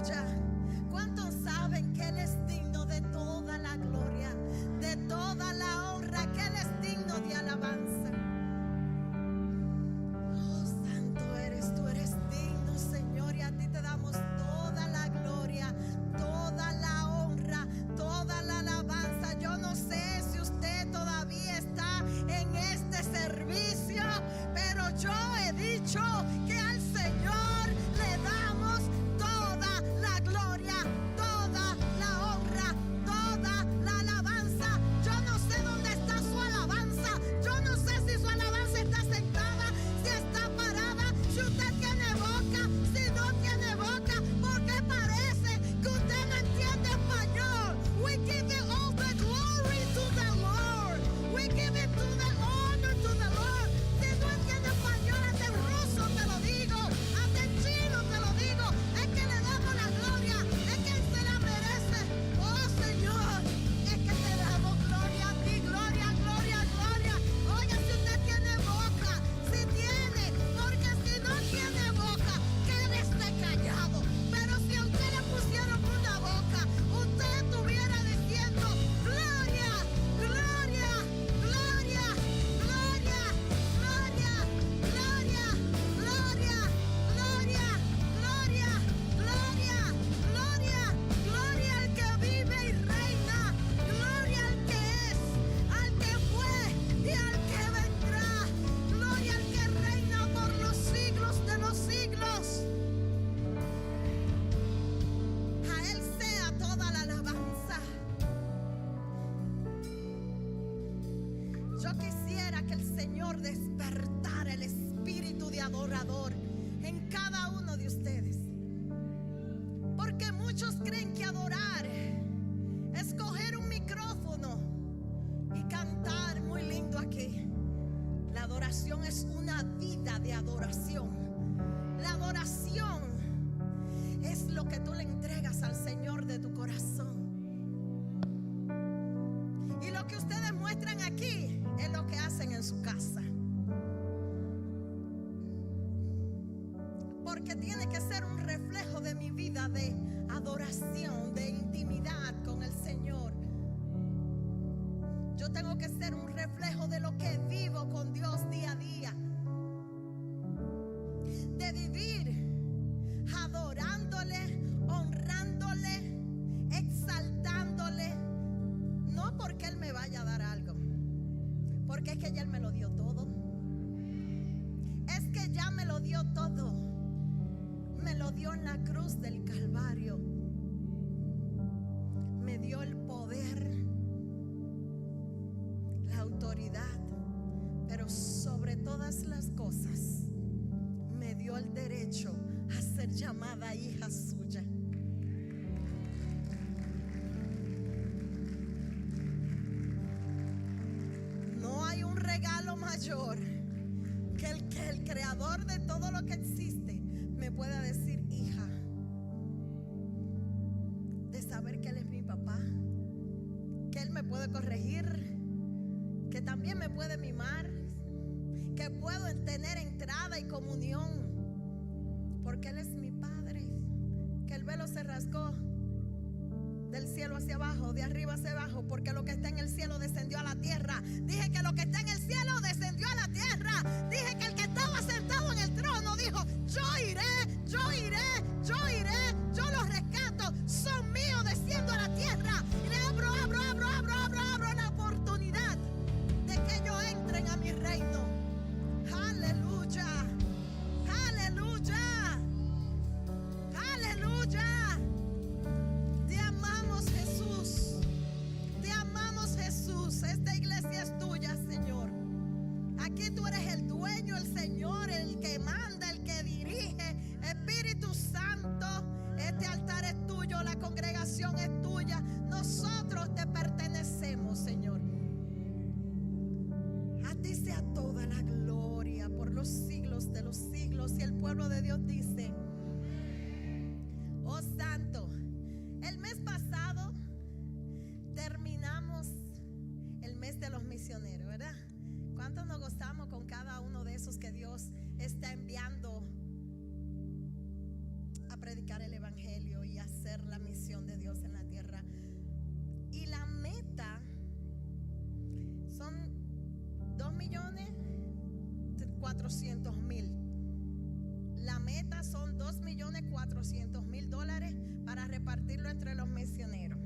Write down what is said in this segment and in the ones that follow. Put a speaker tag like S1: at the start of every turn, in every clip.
S1: Aleluya. ¿Cuántos saben que Él es digno de toda la gloria, de toda la honra, que Él es digno de alabanza? Oh, santo eres, tú eres digno, Señor, y a ti te damos toda la gloria, toda la honra, toda la alabanza. Yo no sé si usted todavía está en este servicio, pero yo he dicho que al Señor le damos toda la gloria, toda la honra, toda la alabanza. Yo no sé dónde está su alabanza. Yo no sé si su alabanza está sentada, si está parada, si usted tiene boca, si no tiene boca, porque parece que usted no entiende español. We give it all the glory to the Lord. We give it to the honor to the Lord. Si no entiende español, hasta en ruso te lo digo, hasta en chino te lo digo, es que le damos la gloria, es que Él se la merece. Oh Señor, es que te damos gloria a ti, gloria, gloria, gloria. Oiga, si usted tiene boca, si tiene, porque si no tiene boca, quédese callado. Pero si a usted le pusieron una boca, usted estuviera diciendo gloria, gloria, gloria, gloria, gloria, gloria, gloria, gloria, gloria, gloria, gloria, gloria al que vive y reina, gloria al que es, al que fue y al que vendrá, gloria al que reina por los siglos de los siglos. A Él sea toda la alabanza. Yo quisiera que el Señor despertara el espíritu de adorador en cada uno de ustedes, porque muchos creen que adorar es coger un micrófono y cantar muy lindo aquí. La adoración es una vida de adoración. La adoración es lo que tú le entregas al Señor de tu corazón. Y lo que ustedes muestran aquí es lo que hacen en su casa. Porque tiene que ser un reflejo de mi vida de adoración, de intimidad con el Señor. Yo tengo que ser un reflejo de lo que vivo con Dios día a día. De vivir adorándole, honrándole, exaltándole. No porque Él me vaya a dar algo, porque es que ya Él me lo dio todo. Es que ya me lo dio todo. Me lo dio en la cruz del Calvario. Me dio el poder, la autoridad, pero sobre todas las cosas me dio el derecho a ser llamada hija suya. No hay un regalo mayor que el creador de todo lo que existe me pueda decir hija, de saber que Él es mi papá, que Él me puede corregir, que también me puede mimar, que puedo tener entrada y comunión, porque Él es mi Padre, que el velo se rasgó del cielo hacia abajo, de arriba hacia abajo, porque lo que está en el cielo descendió a la tierra. Dije que lo que está en el cielo descendió a la tierra. Dije que el que estaba sentado en el trono dijo: yo iré, yo iré, yo iré, yo los rescato, son míos, desciendo a la tierra y le abro la oportunidad de que ellos entren a mi reino. Aleluya, aleluya, aleluya. Te amamos, Jesús. Te amamos, Jesús. Esta iglesia es tuya, Señor. Aquí tú eres el dueño, el Señor, el que manda, el que dirige. Espíritu Santo, este altar es tuyo, la congregación es tuya. Nosotros te pertenecemos, Señor. A ti sea toda la gloria por los siglos de los siglos. Y el pueblo de Dios dice: oh Santo. El mes pasado terminamos el mes de los misioneros, ¿verdad? ¿Cuántos nos gozamos con cada uno de esos que Dios está enviando a predicar el evangelio y hacer la misión de Dios en la tierra. Y la meta son 2.400.000. La meta son $2.400.000 para repartirlo entre los misioneros.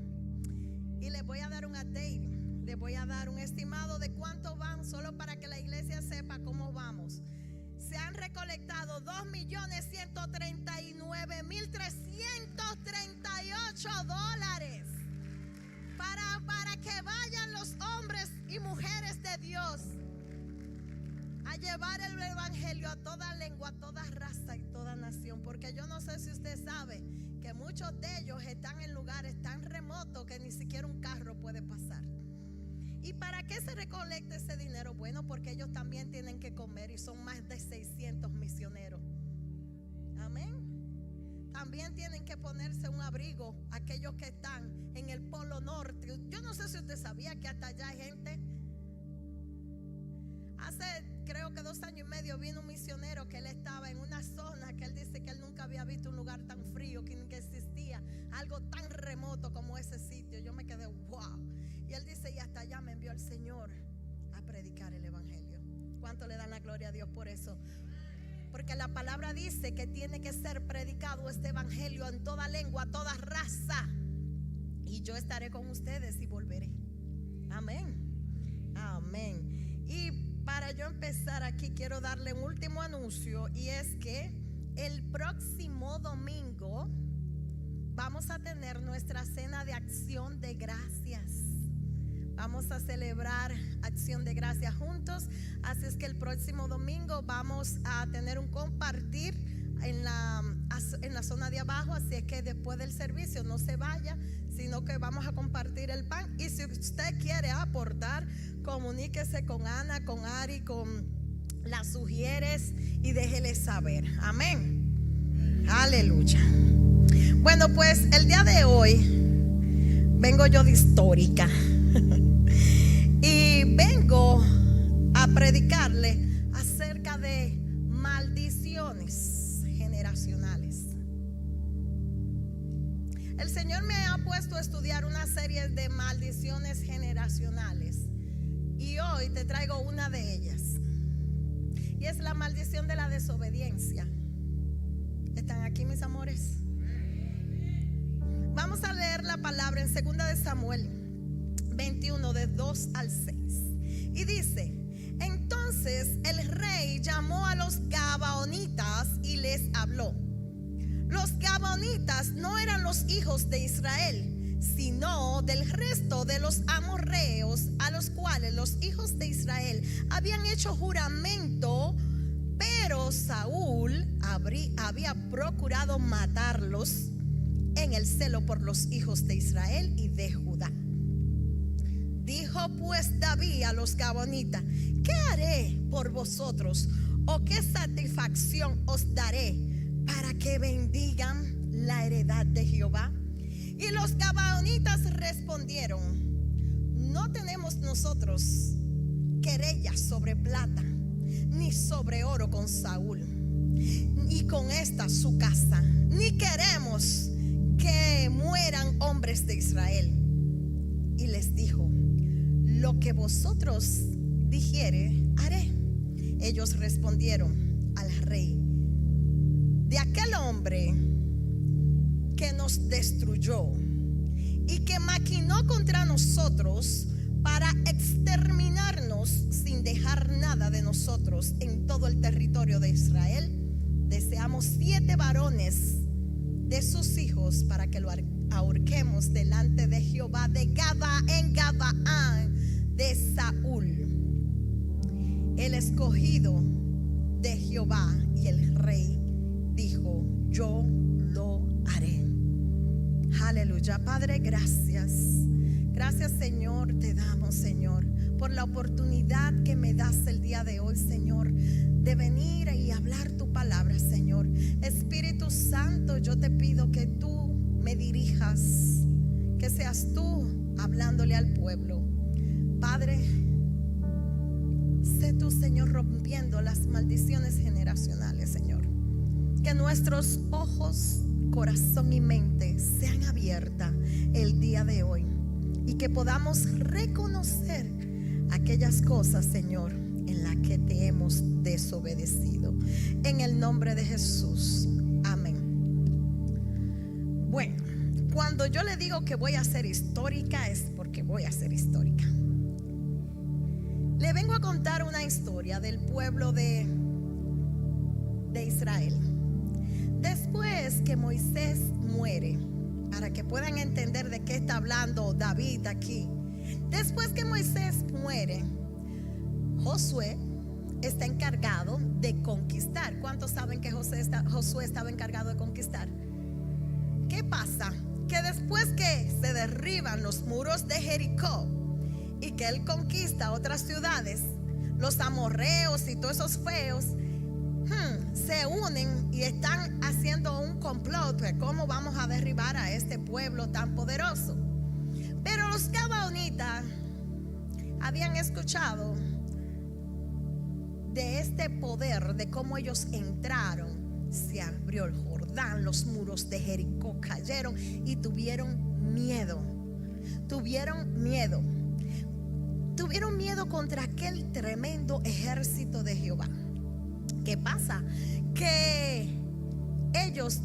S1: Y les voy a dar un update, les voy a dar un estimado de cuánto van, solo para que la iglesia sepa cómo vamos. Se han recolectado $2.139.338 para que vayan los hombres y mujeres de Dios a llevar el evangelio a toda lengua, a toda raza y toda nación. Porque yo no sé si usted sabe que muchos de ellos están en lugares tan remotos que ni siquiera un carro puede pasar. ¿Y para qué se recolecta ese dinero? Bueno, porque ellos también tienen que comer y son más de 600 misioneros. Amén. También tienen que ponerse un abrigo aquellos que están en el Polo Norte. Yo no sé si usted sabía que hasta allá hay gente. Hace creo que 2 años y medio vino un misionero que él estaba en una zona que él dice que él nunca había visto un lugar tan frío, que existía algo tan remoto como ese sitio. Yo me quedé wow. Y él dice, y hasta allá me envió el Señor a predicar el evangelio. ¿Cuánto le dan la gloria a Dios por eso? Porque la palabra dice que tiene que ser predicado este evangelio en toda lengua, toda raza. Y yo estaré con ustedes y volveré. Amén. Amén. Y para yo empezar aquí, quiero darle un último anuncio, y es que el próximo domingo vamos a tener nuestra cena de acción de gracias. Vamos a celebrar acción de gracias juntos. Así es que el próximo domingo vamos a tener un compartir en la zona de abajo. Así es que después del servicio no se vaya, sino que vamos a compartir el pan. Y si usted quiere aportar, comuníquese con Ana, con Ari, con las Sugieres y déjele saber. Amén. Aleluya. Bueno, pues el día de hoy vengo yo de histórica y vengo a predicarle acerca de maldiciones generacionales. El Señor me ha puesto a estudiar una serie de maldiciones generacionales y hoy te traigo una de ellas, y es la maldición de la desobediencia. ¿Están aquí, mis amores? Vamos a leer la palabra en 2 de Samuel 21, de 2 al 6. Y dice: entonces el rey llamó a los gabaonitas y les habló. Los gabaonitas no eran los hijos de Israel, sino del resto de los amorreos, a los cuales los hijos de Israel habían hecho juramento, pero Saúl había procurado matarlos en el celo por los hijos de Israel y de Judá. Dijo pues David a los gabaonitas: ¿qué haré por vosotros? ¿O qué satisfacción os daré para que bendigan la heredad de Jehová? Y los gabaonitas respondieron: no tenemos nosotros querellas sobre plata ni sobre oro con Saúl y con esta su casa, ni queremos que mueran hombres de Israel. Y les dijo: lo que vosotros dijere haré. Ellos respondieron al rey: de aquel hombre que nos destruyó y que maquinó contra nosotros para exterminarnos sin dejar nada de nosotros en todo el territorio de Israel, deseamos 7 varones de sus hijos para que lo ahorquemos delante de Jehová de Gaba en Gabaán de Saúl, el escogido de Jehová. Y el rey dijo: yo lo haré. Aleluya. Padre, gracias. Gracias, Señor, te damos, Señor, por la oportunidad que me das el día de hoy, Señor, de venir y hablar tu palabra, Señor. Espíritu Santo, yo te pido que tú me dirijas, que seas tú hablándole al pueblo. Padre, sé tú, Señor, rompiendo las maldiciones generacionales, Señor. que nuestros ojos, corazón y mente sean abiertas el día de hoy y que podamos reconocer aquellas cosas, Señor, en las que te hemos desobedecido. En el nombre de Jesús. Amén. Bueno, cuando yo le digo que voy a ser histórica es porque voy a ser histórica. Le vengo a contar una historia del pueblo de Israel. Después que Moisés muere, para que puedan entender de qué está hablando David aquí. Después que Moisés muere, Josué está encargado de conquistar. ¿Cuántos saben que Josué estaba encargado de conquistar? ¿Qué pasa? Que después que se derriban los muros de Jericó y que él conquista otras ciudades, los amorreos y todos esos feos se unen y están haciendo un complot de cómo vamos a derribar a este pueblo tan poderoso. Pero los gabaonitas habían escuchado de este poder, de cómo ellos entraron, se abrió el Jordán, los muros de Jericó cayeron y tuvieron miedo. Tuvieron miedo contra aquel tremendo ejército de Jehová. ¿Qué pasa? Que ellos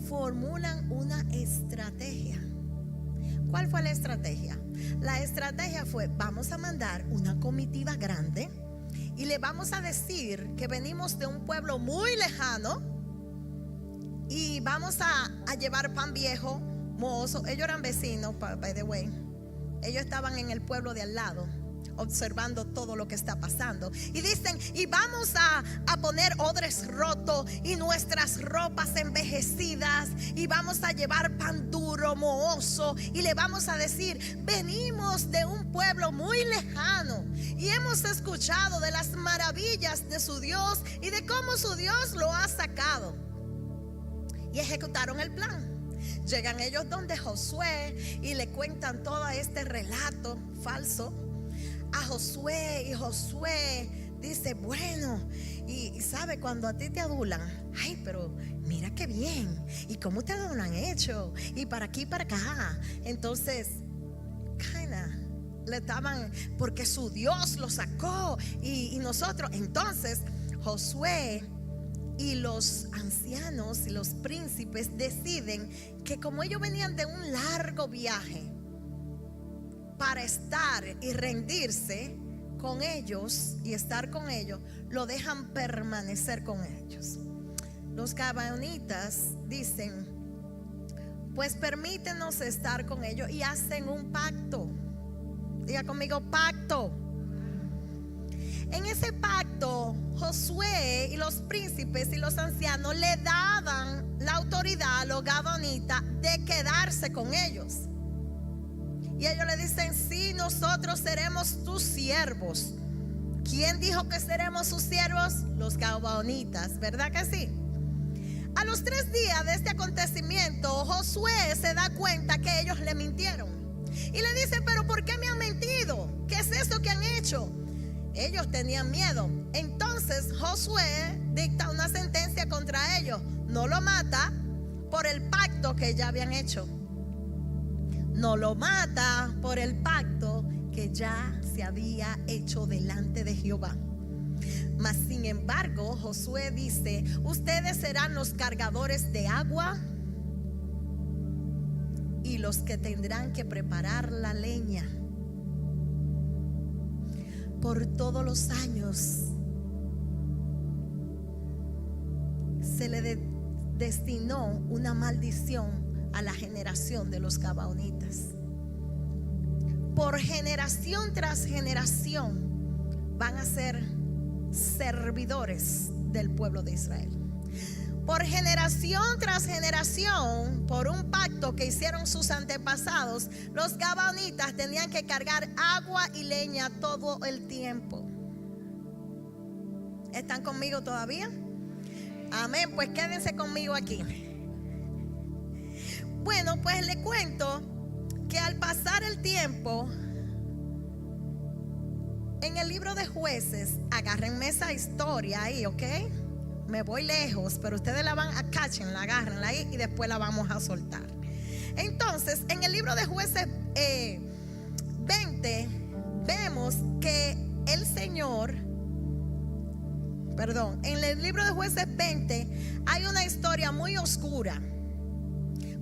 S1: formulan una estrategia. ¿Cuál fue la estrategia? La estrategia fue: vamos a mandar una comitiva grande y le vamos a decir que venimos de un pueblo muy lejano y vamos a llevar pan viejo, mozo. Ellos eran vecinos, by the way. Ellos estaban en el pueblo de al lado, observando todo lo que está pasando. Y dicen: y vamos a poner odres rotos y nuestras ropas envejecidas, y vamos a llevar pan duro, mohoso, y le vamos a decir: venimos de un pueblo muy lejano y hemos escuchado de las maravillas de su Dios y de cómo su Dios lo ha sacado. Y ejecutaron el plan. Llegan ellos donde Josué y le cuentan todo este relato falso a Josué, y Josué dice: bueno, y sabe, cuando a ti te adulan, ay, pero mira qué bien, y cómo ustedes lo han hecho, y para aquí y para acá. Entonces le estaban, porque su Dios lo sacó, y nosotros. Entonces Josué y los ancianos y los príncipes deciden que, como ellos venían de un largo viaje para estar y rendirse con ellos y estar con ellos, lo dejan permanecer con ellos. Los gabaonitas dicen: pues permítenos estar con ellos, y hacen un pacto. Diga conmigo: pacto. En ese pacto, Josué y los príncipes y los ancianos le daban la autoridad a los gabaonitas de quedarse con ellos. Y ellos le dicen: sí, nosotros seremos tus siervos. ¿Quién dijo que seremos sus siervos? Los gabaonitas, ¿verdad que sí? A los 3 días de este acontecimiento, Josué se da cuenta que ellos le mintieron. Y le dice: pero ¿por qué me han mentido? ¿Qué es esto que han hecho? Ellos tenían miedo. Entonces Josué dicta una sentencia contra ellos. No lo mata por el pacto que ya habían hecho. No lo mata por el pacto que ya se había hecho delante de Jehová. Mas sin embargo, Josué dice: ustedes serán los cargadores de agua y los que tendrán que preparar la leña. Por todos los años se le destinó una maldición a la generación de los gabaonitas. Por generación tras generación van a ser servidores del pueblo de Israel. Por generación tras generación, por un pacto que hicieron sus antepasados, los gabaonitas tenían que cargar agua y leña todo el tiempo. ¿Están conmigo todavía? Amén, pues quédense conmigo aquí. Bueno, pues le cuento que al pasar el tiempo, en el libro de Jueces, agárrenme esa historia ahí, ¿ok? me voy lejos, pero ustedes la van a cachen, la agarran ahí y después la vamos a soltar. Entonces, en el libro de Jueces 20 vemos que el Señor, en el libro de Jueces 20 hay una historia muy oscura.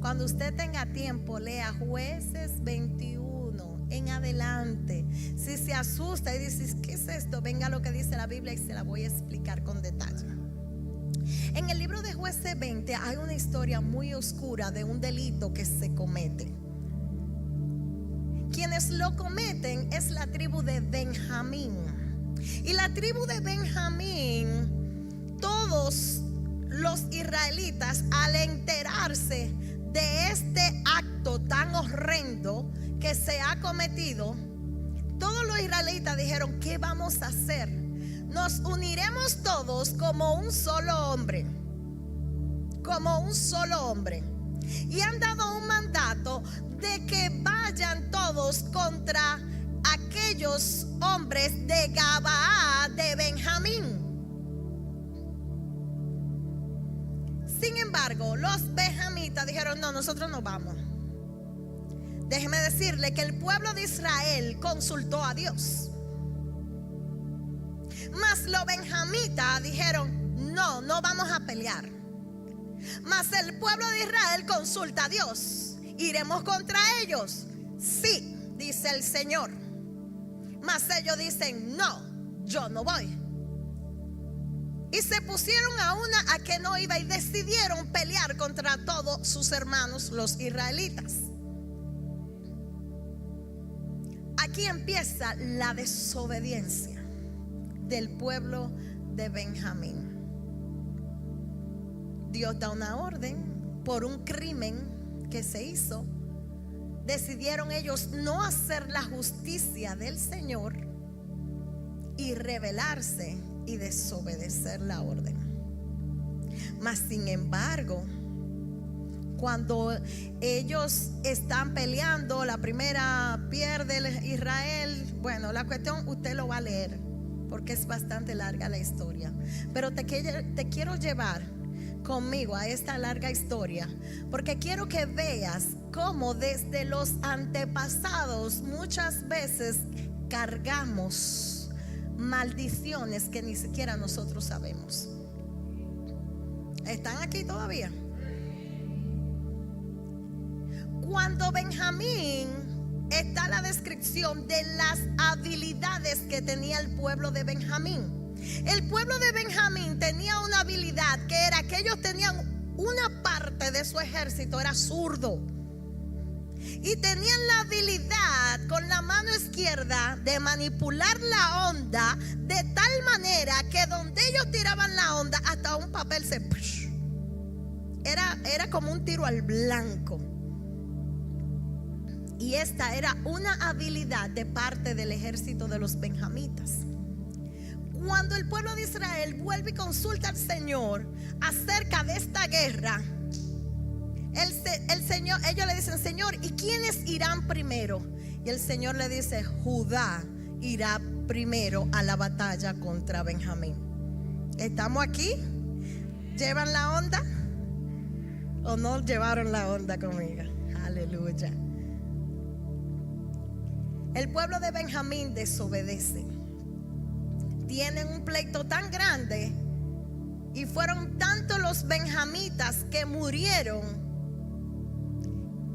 S1: Cuando usted tenga tiempo, lea Jueces 21 en adelante. Si se asusta y dice, ¿qué es esto? Venga lo que dice la Biblia y se la voy a explicar con detalle. En el libro de Jueces 20 hay una historia muy oscura de un delito que se comete. Quienes lo cometen es la tribu de Benjamín. Y la tribu de Benjamín, todos los israelitas, al enterarse de este acto tan horrendo que se ha cometido, todos los israelitas dijeron, ¿qué vamos a hacer? Nos uniremos todos como un solo hombre. Como un solo hombre. Y han dado un mandato de que vayan todos contra aquellos hombres de Gabaa de Benjamín. Sin embargo, los benjamitas dijeron, no, nosotros no vamos. Déjeme decirle que el pueblo de Israel consultó a Dios. Mas los benjamitas dijeron, no, no vamos a pelear. Mas el pueblo de Israel consulta a Dios. ¿Iremos contra ellos? Sí, dice el Señor. Mas ellos dicen, no, yo no voy. Y se pusieron a una a que no iba y decidieron pelear contra todos sus hermanos los israelitas. Aquí empieza la desobediencia del pueblo de Benjamín. Dios da una orden por un crimen que se hizo. Decidieron ellos no hacer la justicia del Señor y rebelarse y desobedecer la orden. Mas sin embargo, cuando ellos están peleando, la primera pierde Israel. Bueno, la cuestión usted lo va a leer porque es bastante larga la historia, pero te quiero llevar conmigo a esta larga historia porque quiero que veas cómo desde los antepasados muchas veces cargamos maldiciones que ni siquiera nosotros sabemos. ¿Están aquí todavía? Cuando Benjamín, está la descripción de las habilidades que tenía el pueblo de Benjamín. El pueblo de Benjamín tenía una habilidad que era que ellos tenían una parte de su ejército era zurdo. Y tenían la habilidad con la mano izquierda de manipular la onda de tal manera que donde ellos tiraban la onda, hasta un papel se... Era como un tiro al blanco. Y esta era una habilidad de parte del ejército de los benjamitas. Cuando el pueblo de Israel vuelve y consulta al Señor acerca de esta guerra, el Señor, ellos le dicen, Señor, ¿y quiénes irán primero? Y el Señor le dice, Judá irá primero a la batalla contra Benjamín. ¿Estamos aquí? ¿Llevan la onda? ¿O no llevaron la onda conmigo? Aleluya. El pueblo de Benjamín desobedece. Tienen un pleito tan grande y fueron tantos los benjamitas que murieron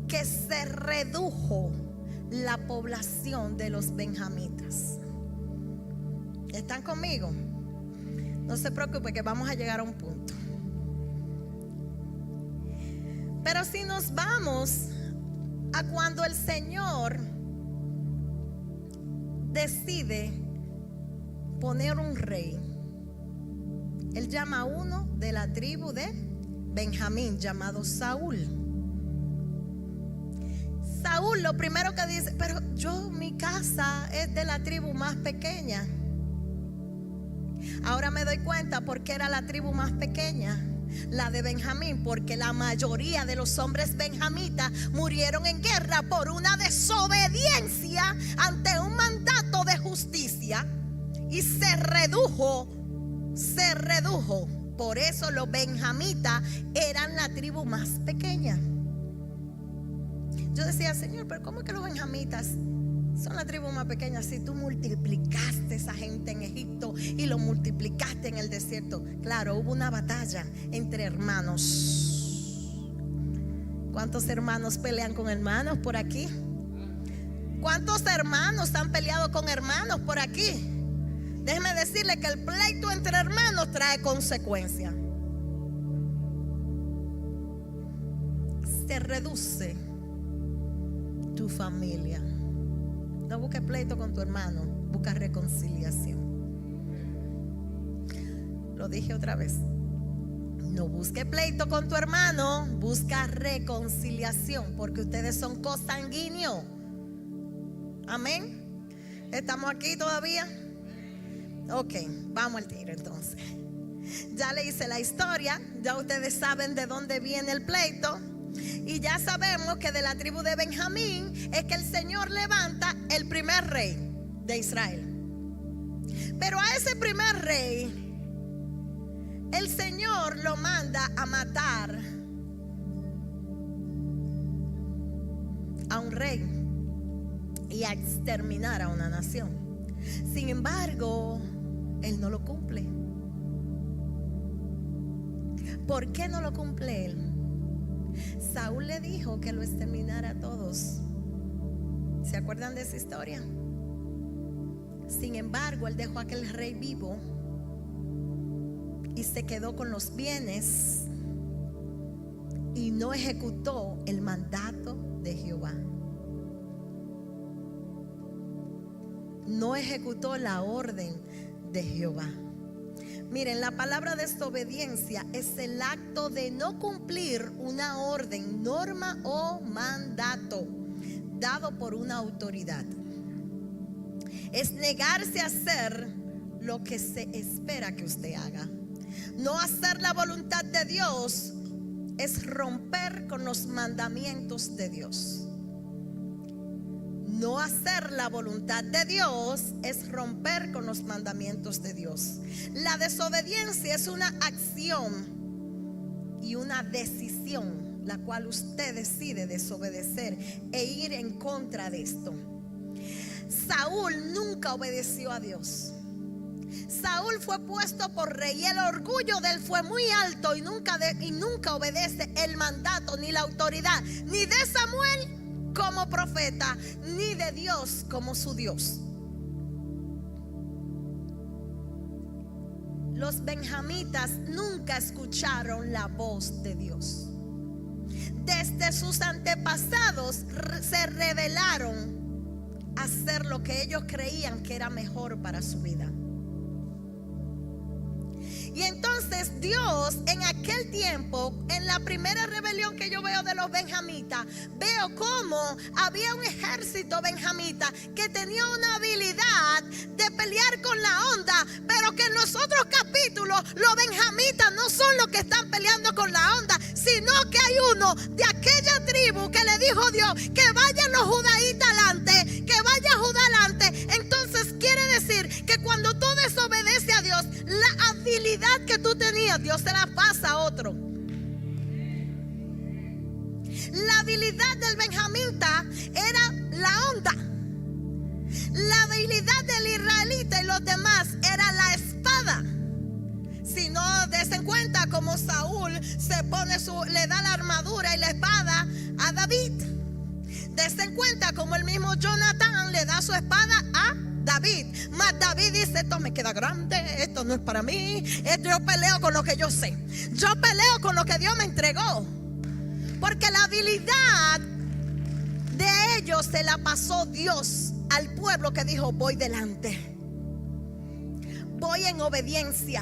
S1: que se redujo la población de los benjamitas. ¿Están conmigo? No se preocupe que vamos a llegar a un punto. Pero si nos vamos a cuando el Señor decide poner un rey, Él llama a uno de la tribu de Benjamín llamado Saúl. Saúl lo primero que dice, pero mi casa es de la tribu más pequeña. Ahora me doy cuenta por qué era la tribu más pequeña, la de Benjamín, porque la mayoría de los hombres benjamitas murieron en guerra por una desobediencia ante un mandato de justicia, y se redujo Por eso los benjamitas eran la tribu más pequeña. Yo decía, Señor, pero ¿cómo es que los benjamitas son la tribu más pequeña si tú multiplicaste esa gente en Egipto y lo multiplicaste en el desierto? Claro, hubo una batalla entre hermanos. ¿Cuántos hermanos pelean con hermanos por aquí? ¿Cuántos hermanos han peleado con hermanos por aquí? Déjeme decirle que el pleito entre hermanos trae consecuencias. Se reduce tu familia. No busques pleito con tu hermano, busca reconciliación. Lo dije otra vez. No busque pleito con tu hermano, busca reconciliación, porque ustedes son cosanguíneos. Amén. ¿Estamos aquí todavía? Ok, vamos al tiro entonces. Ya le hice la historia, ya ustedes saben de dónde viene el pleito. Y ya sabemos que de la tribu de Benjamín es que el Señor levanta el primer rey de Israel. Pero a ese primer rey, el Señor lo manda a matar a un rey y a exterminar a una nación. Sin embargo, él no lo cumple. ¿Por qué no lo cumple él? Saúl le dijo que lo exterminara a todos. ¿Se acuerdan de esa historia? Sin embargo, él dejó a aquel rey vivo y se quedó con los bienes y no ejecutó el mandato de Jehová. No ejecutó la orden de Jehová. Miren, la palabra desobediencia es el acto de no cumplir una orden, norma o mandato dado por una autoridad. Es negarse a hacer lo que se espera que usted haga. No hacer la voluntad de Dios es romper con los mandamientos de Dios. No hacer la voluntad de Dios es romper con los mandamientos de Dios. La desobediencia es una acción y una decisión, la cual usted decide desobedecer e ir en contra de esto. Saúl nunca obedeció a Dios. Saúl fue puesto por rey y el orgullo de él fue muy alto y nunca obedece el mandato ni la autoridad ni de Samuel como profeta, ni de Dios como su Dios. Los benjamitas nunca escucharon la voz de Dios. Desde sus antepasados se rebelaron a hacer lo que ellos creían que era mejor para su vida. Y entonces Dios en aquel tiempo, en la primera rebelión que yo veo de los benjamitas, veo cómo había un ejército benjamita que tenía una habilidad de pelear con la onda, pero que en los otros capítulos los benjamitas no son los que están peleando con la onda, sino que hay uno de aquella tribu que le dijo Dios que vayan los judaítas adelante, que vaya Judá adelante. Entonces quiere decir que cuando tú desobedeces a Dios, la habilidad que tú tenías, Dios se la pasa a otro. La habilidad del benjamita era la onda. La habilidad del israelita y los demás era la espada. Si no desen cuenta como Saúl le da la armadura y la espada a David. Desen cuenta como el mismo Jonathan le da su espada a David. Mas David dice: esto me queda grande, esto no es para mí, esto yo peleo con lo que yo sé, yo peleo con lo que Dios me entregó. Porque la habilidad de ellos se la pasó Dios al pueblo, que dijo: voy delante, voy en obediencia.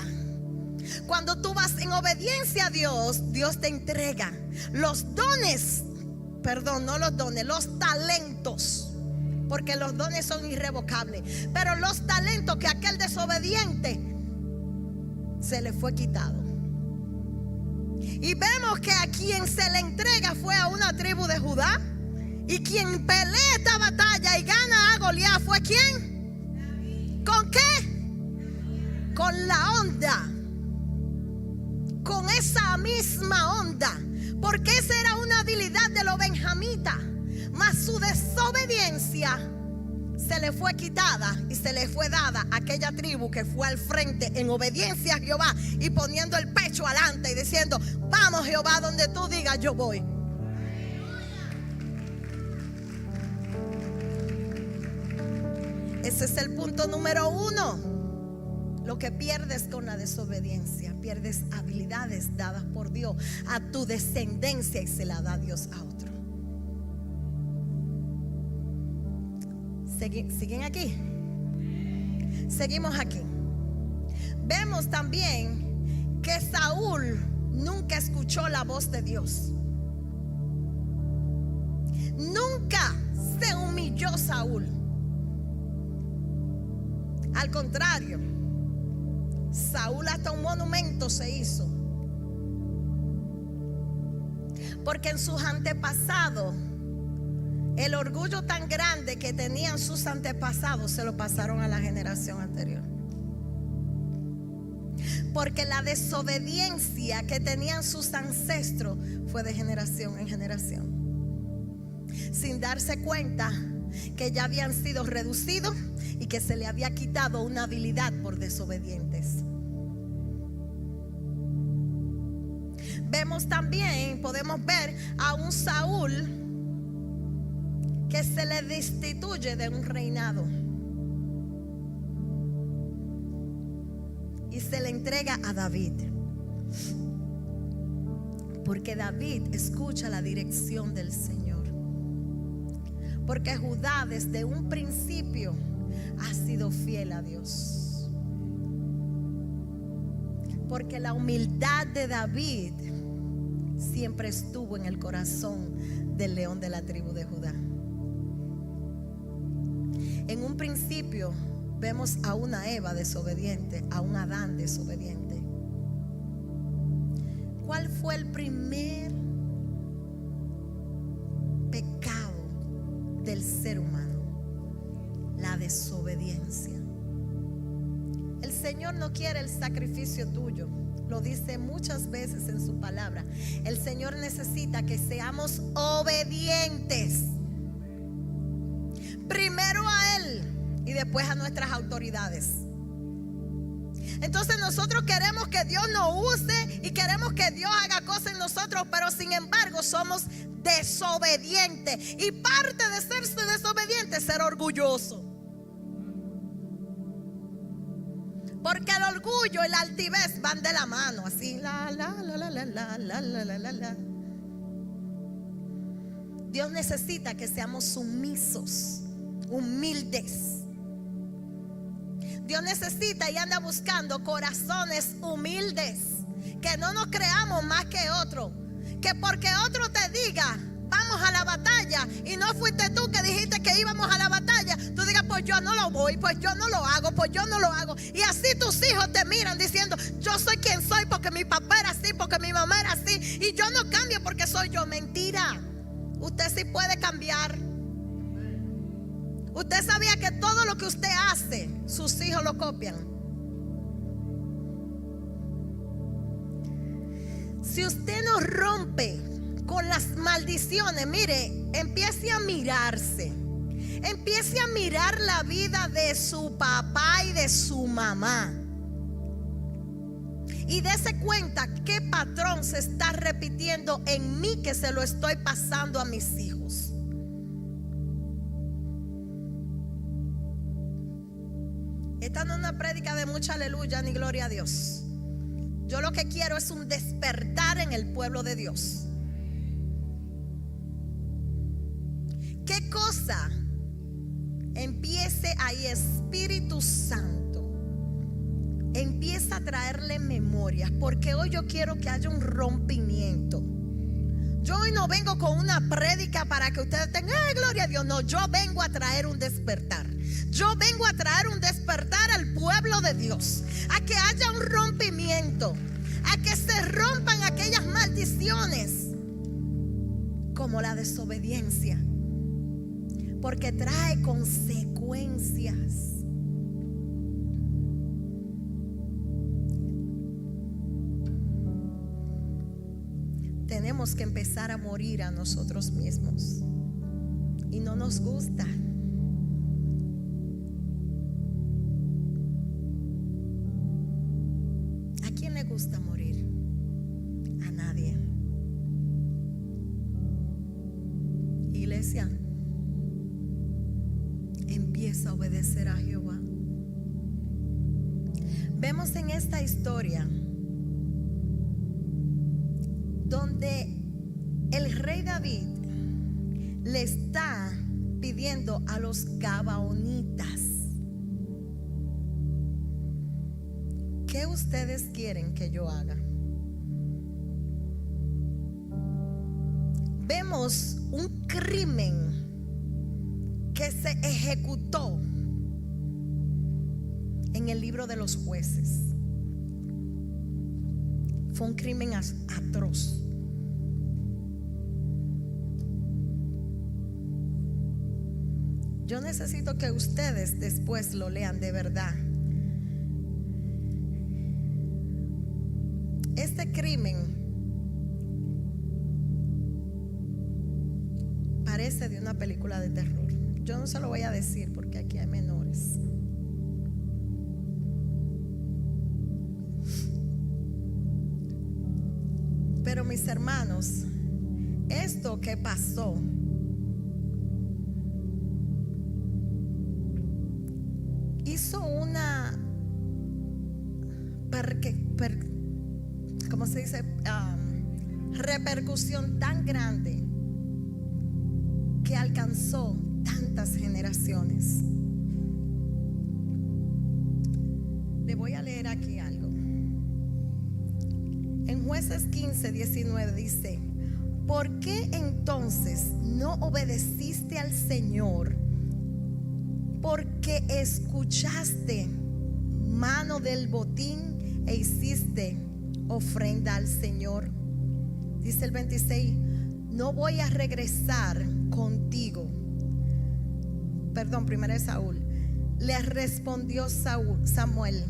S1: Cuando tú vas en obediencia a Dios, Dios te entrega los dones, los talentos. Porque los dones son irrevocables, pero los talentos que aquel desobediente se le fue quitado. Y vemos que a quien se le entrega fue a una tribu de Judá. Y quien pelea esta batalla y gana a Goliat fue ¿quién? ¿Con qué? Con la onda. esa misma onda, porque esa era una habilidad de los benjamitas. Mas su desobediencia se le fue quitada y se le fue dada a aquella tribu que fue al frente en obediencia a Jehová y poniendo el pecho adelante y diciendo: vamos, Jehová, donde tú digas yo voy. Ese es el punto número 1. Lo que pierdes con la desobediencia, pierdes habilidades dadas por Dios a tu descendencia y se la da Dios a otro. ¿Siguen aquí? Seguimos aquí. Vemos también que Saúl nunca escuchó la voz de Dios. Nunca se humilló Saúl. Al contrario, Saúl hasta un monumento se hizo. Porque en sus antepasados, el orgullo tan grande que tenían sus antepasados se lo pasaron a la generación anterior. Porque la desobediencia que tenían sus ancestros fue de generación en generación, sin darse cuenta que ya habían sido reducidos y que se le había quitado una habilidad por desobedientes. Vemos también, podemos ver a un Saúl que se le destituye de un reinado y se le entrega a David, porque David escucha la dirección del Señor, porque Judá desde un principio ha sido fiel a Dios, porque la humildad de David siempre estuvo en el corazón del león de la tribu de Judá. En un principio vemos a una Eva desobediente, a un Adán desobediente. ¿Cuál fue el primer pecado del ser humano? La desobediencia. El Señor no quiere el sacrificio tuyo. Lo dice muchas veces en su palabra. El Señor necesita que seamos obedientes. Primero a Él y después a nuestras autoridades. Entonces nosotros queremos que Dios nos use y queremos que Dios haga cosas en nosotros, pero sin embargo somos desobedientes. Y parte de ser desobediente es ser orgulloso. Porque el orgullo y la altivez van de la mano, así Dios necesita que seamos sumisos, humildes. Dios necesita y anda buscando corazones humildes, que no nos creamos más que otro, que porque otro te diga vamos a la batalla y no fuiste tú que dijiste que íbamos a la batalla, tú digas pues yo no lo voy, pues yo no lo hago, pues yo no lo hago. Y así tus hijos te miran diciendo yo soy quien soy porque mi papá era así, porque mi mamá era así, y yo no cambio porque soy yo. Mentira. Usted sí puede cambiar. Usted sabía que todo lo que usted hace, sus hijos lo copian. Si usted no rompe con las maldiciones, mire, empiece a mirarse. Empiece a mirar la vida de su papá y de su mamá. Y dése cuenta qué patrón se está repitiendo en mí, que se lo estoy pasando a mis hijos. Esta no es una prédica de mucha aleluya ni gloria a Dios. Yo lo que quiero es un despertar en el pueblo de Dios. ¿Qué cosa? Empiece ahí, Espíritu Santo, empieza a traerle memorias, porque hoy yo quiero que haya un rompimiento. Yo hoy no vengo con una prédica para que ustedes tengan gloria a Dios. No, yo vengo a traer un despertar. Yo vengo a traer un despertar al pueblo de Dios, a que haya un rompimiento, a que se rompan aquellas maldiciones como la desobediencia, porque trae consecuencias. tenemos que empezar a morir a nosotros mismos. Y no nos gusta. ¿A quién le gusta morir? A nadie. Iglesia, empieza a obedecer a Jehová. Vemos en esta historia donde el rey David le está pidiendo a los gabaonitas: ¿qué ustedes quieren que yo haga? Vemos un crimen que se ejecutó en el libro de los Jueces. Fue un crimen atroz. Yo necesito que ustedes después lo lean de verdad. Este crimen parece de una película de terror. Yo no se lo voy a decir porque aquí hay menores. Pero mis hermanos, esto que pasó hizo una ¿cómo se dice? Repercusión tan grande que alcanzó tantas generaciones. Le voy a leer aquí algo. En Jueces 15:19 dice: ¿por qué entonces no obedeciste al Señor? Porque escuchaste mano del botín e hiciste ofrenda al Señor. Dice el 26: no voy a regresar contigo. Perdón, primero es Saúl. Le respondió Samuel: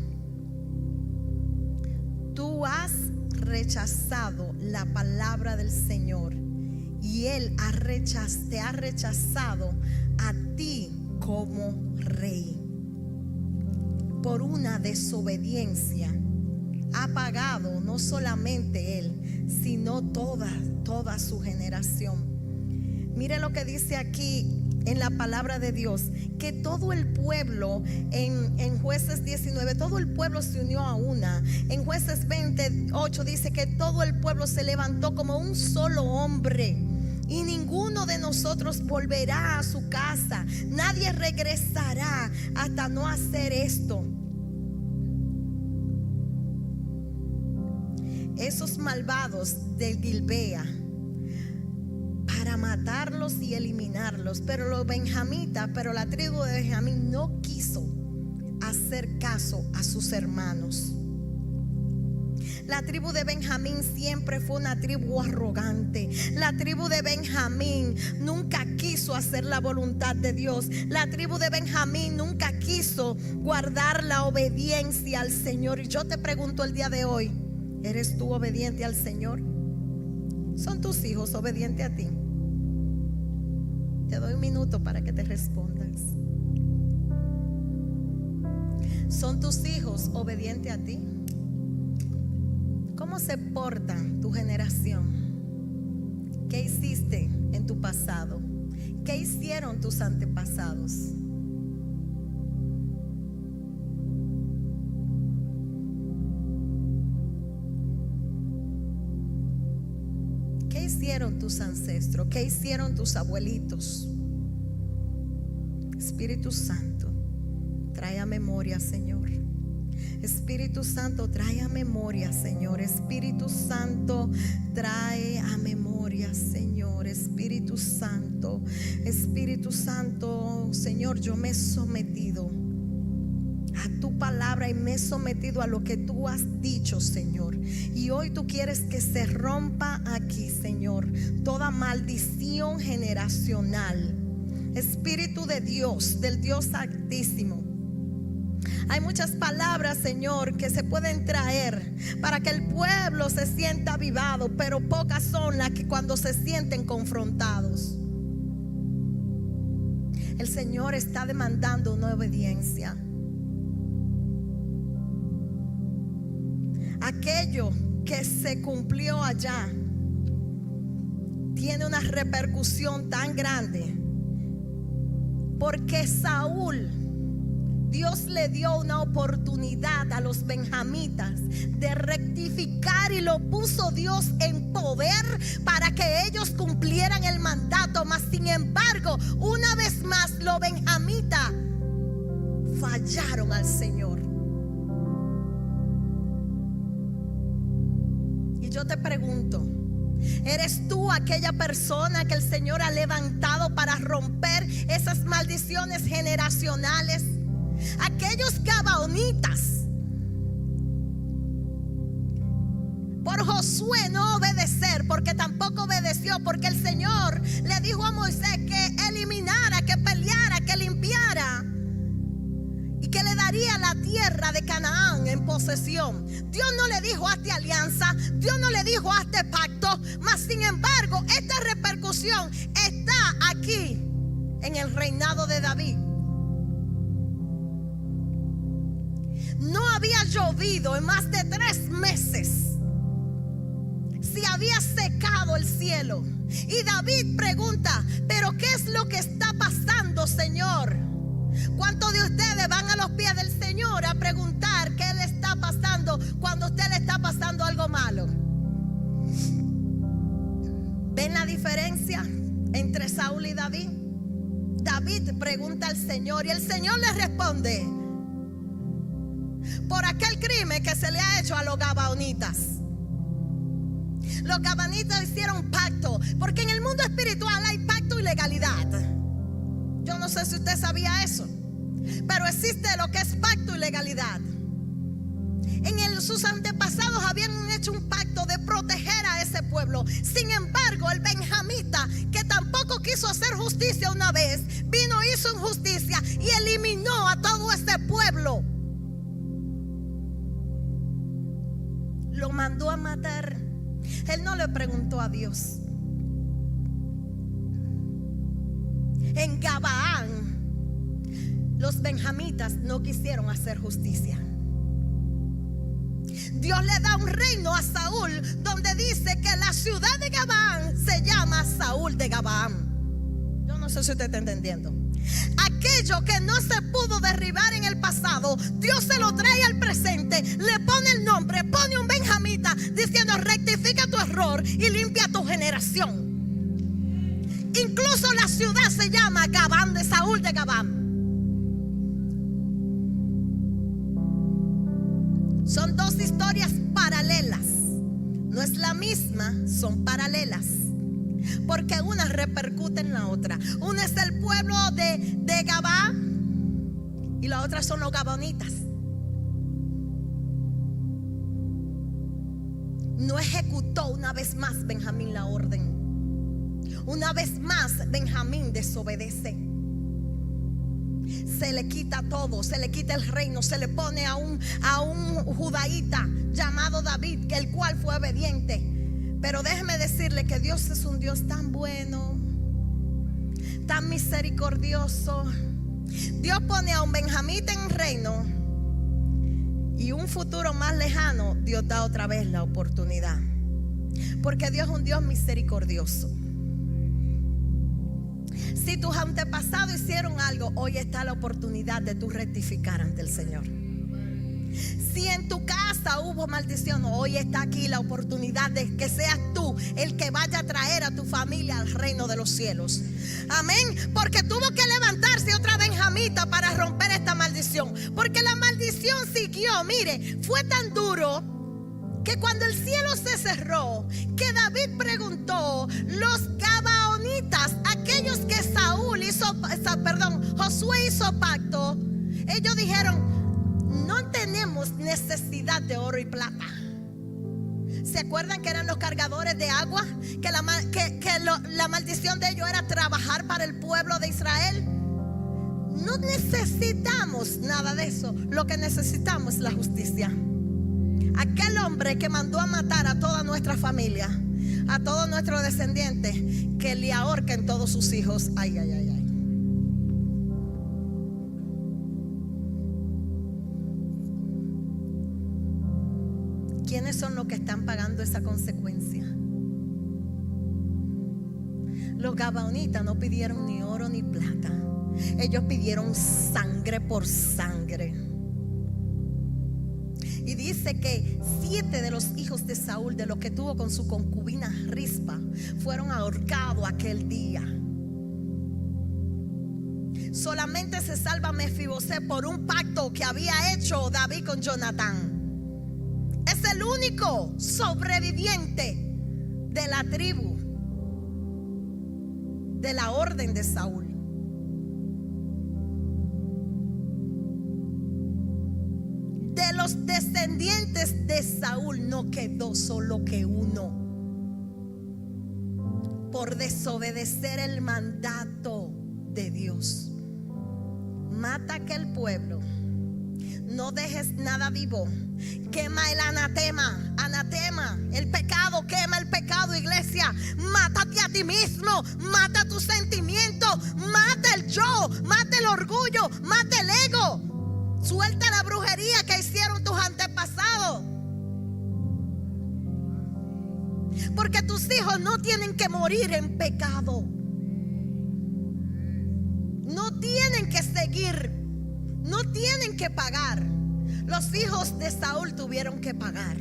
S1: tú has rechazado la palabra del Señor y Él te ha rechazado a ti como rey. Por una desobediencia ha pagado no solamente Él, sino toda su generación. Mire lo que dice aquí en la palabra de Dios, que todo el pueblo en Jueces 19, todo el pueblo se unió a una. En Jueces 28 dice que todo el pueblo se levantó como un solo hombre, y ninguno de nosotros volverá a su casa, nadie regresará hasta no hacer esto. Esos malvados de Gilbea, para matarlos y eliminarlos, pero la tribu de Benjamín no quiso hacer caso a sus hermanos. La tribu de Benjamín siempre fue una tribu arrogante. La tribu de Benjamín nunca quiso hacer la voluntad de Dios. La tribu de Benjamín nunca quiso guardar la obediencia al Señor. Y yo te pregunto el día de hoy: ¿eres tú obediente al Señor? ¿Son tus hijos obedientes a ti? Te doy un minuto para que te respondas. ¿Son tus hijos obedientes a ti? ¿Cómo se porta tu generación? ¿Qué hiciste en tu pasado? ¿Qué hicieron tus antepasados? ¿Qué hicieron tus ancestros? ¿Qué hicieron tus abuelitos? Espíritu Santo, trae a memoria, Señor. Espíritu Santo, trae a memoria, Señor. Espíritu Santo, trae a memoria, Señor. Espíritu Santo, Señor, yo me he sometido a tu palabra y me he sometido a lo que tú has dicho, Señor. Y hoy tú quieres que se rompa aquí, Señor, toda maldición generacional. Espíritu de Dios, del Dios Altísimo, Hay muchas palabras, Señor, que se pueden traer para que el pueblo se sienta avivado, pero pocas son las que cuando se sienten confrontados. El Señor está demandando una obediencia. Aquello que se cumplió allá tiene una repercusión tan grande, porque Saúl, Dios le dio una oportunidad a los benjamitas de rectificar, y lo puso Dios en poder para que ellos cumplieran el mandato. Mas sin embargo, una vez más los benjamitas fallaron al Señor. Y yo te pregunto, ¿eres tú aquella persona que el Señor ha levantado para romper esas maldiciones generacionales? Aquellos gabaonitas, por Josué no obedecer, porque tampoco obedeció, porque el Señor le dijo a Moisés que eliminara, que peleara, que limpiara y que le daría la tierra de Canaán en posesión. Dios no le dijo hazte alianza, Dios no le dijo hazte pacto, mas sin embargo esta repercusión está aquí en el reinado de David. No había llovido en más de 3 meses. Se había secado el cielo. Y David pregunta, ¿pero qué es lo que está pasando, Señor? ¿Cuántos de ustedes van a los pies del Señor a preguntar qué le está pasando cuando a usted le está pasando algo malo? ¿Ven la diferencia entre Saúl y David? David pregunta al Señor y el Señor le responde: por aquel crimen que se le ha hecho a los gabaonitas. Los gabaonitas hicieron pacto, porque en el mundo espiritual hay pacto y legalidad. Yo no sé si usted sabía eso, pero existe lo que es pacto y legalidad. Sus antepasados habían hecho un pacto de proteger a ese pueblo. Sin embargo, el benjamita, que tampoco quiso hacer justicia una vez, vino, hizo injusticia y eliminó a todo ese pueblo. Lo mandó a matar. Él no le preguntó a Dios. En Gabaán, los benjamitas no quisieron hacer justicia. Dios le da un reino a Saúl, donde dice que la ciudad de Gabaán se llama Saúl de Gabaán. Yo no sé si usted está entendiendo. Aquello que no se pudo derribar en el pasado, Dios se lo trae al presente, le pone el nombre, pone un benjamita diciendo rectifica tu error y limpia tu generación. Incluso la ciudad se llama Gabán, de Saúl de Gabán. Son dos historias paralelas. No es la misma, son paralelas, porque una repercute en la otra. Una es el pueblo de Gabá y la otra son los gabaonitas. No ejecutó una vez más Benjamín la orden. Una vez más Benjamín desobedece. Se le quita todo, se le quita el reino, se le pone a un judaíta llamado David, el cual fue obediente. Pero déjeme decirle que Dios es un Dios tan bueno, tan misericordioso. Dios pone a un benjamita en el reino y un futuro más lejano Dios da otra vez la oportunidad, porque Dios es un Dios misericordioso. Si tus antepasados hicieron algo, hoy está la oportunidad de tú rectificar ante el Señor. Si en tu casa hubo maldición, hoy está aquí la oportunidad de que seas tú el que vaya a traer a tu familia al reino de los cielos. Amén. Porque tuvo que levantarse otra benjamita para romper esta maldición. Porque la maldición siguió. Mire, fue tan duro que cuando el cielo se cerró, que David preguntó, los gabaonitas, aquellos que Josué hizo pacto, ellos dijeron: no tenemos necesidad de oro y plata. ¿Se acuerdan que eran los cargadores de agua? Que la maldición de ellos era trabajar para el pueblo de Israel. No necesitamos nada de eso. Lo que necesitamos es la justicia. Aquel hombre que mandó a matar a toda nuestra familia, a todos nuestros descendientes, que le ahorquen todos sus hijos. Ay, ay, ay, ay. ¿Quiénes son los que están pagando esa consecuencia? Los gabaonitas no pidieron ni oro ni plata. Ellos pidieron sangre por sangre. Y dice que 7 de los hijos de Saúl, de los que tuvo con su concubina Rispa, fueron ahorcados aquel día. Solamente se salva Mefiboset por un pacto que había hecho David con Jonatán. Es el único sobreviviente de la tribu, de la orden de Saúl. De los descendientes de Saúl no quedó solo que uno, por desobedecer el mandato de Dios. Mata aquel pueblo, no dejes nada vivo. Quema el anatema, el pecado, quema el pecado, iglesia. Mátate a ti mismo, mata tus sentimientos, mata el yo, mata el orgullo, mata el ego. Suelta la brujería que hicieron tus antepasados. Porque tus hijos no tienen que morir en pecado. No tienen que seguir, no tienen que pagar. Los hijos de Saúl tuvieron que pagar.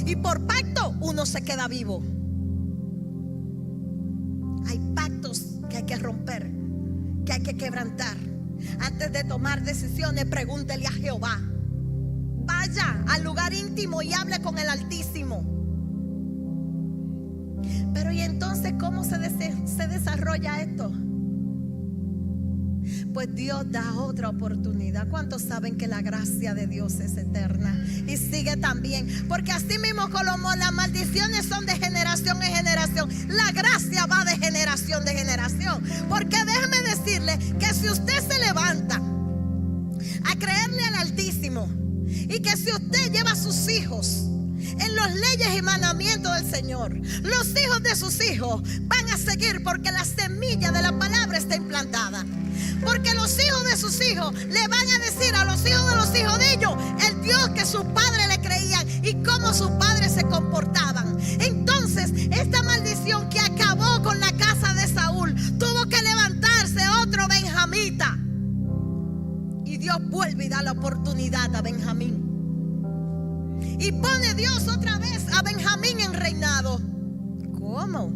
S1: Y por pacto uno se queda vivo. Hay pactos que hay que romper, que hay que quebrantar. Antes de tomar decisiones, pregúntele a Jehová. Vaya al lugar íntimo y hable con el Altísimo. Pero ¿y entonces cómo se desarrolla esto? Pues Dios da otra oportunidad. ¿Cuántos saben que la gracia de Dios es eterna? Y sigue también. Porque así mismo como las maldiciones son de generación en generación, la gracia va de generación en generación. Porque déjeme decirle que si usted se levanta a creerle al Altísimo, y que si usted lleva a sus hijos en las leyes y mandamientos del Señor, los hijos de sus hijos van a seguir, porque la semilla de la palabra está implantada. Porque los hijos de sus hijos le van a decir a los hijos de los hijos de ellos el Dios que sus padres le creían y cómo sus padres se comportaban. Entonces esta maldición que acabó con la casa de Saúl, tuvo que levantarse otro benjamita. Y Dios vuelve y da la oportunidad a Benjamín. Y pone Dios otra vez a Benjamín en reinado. ¿Cómo?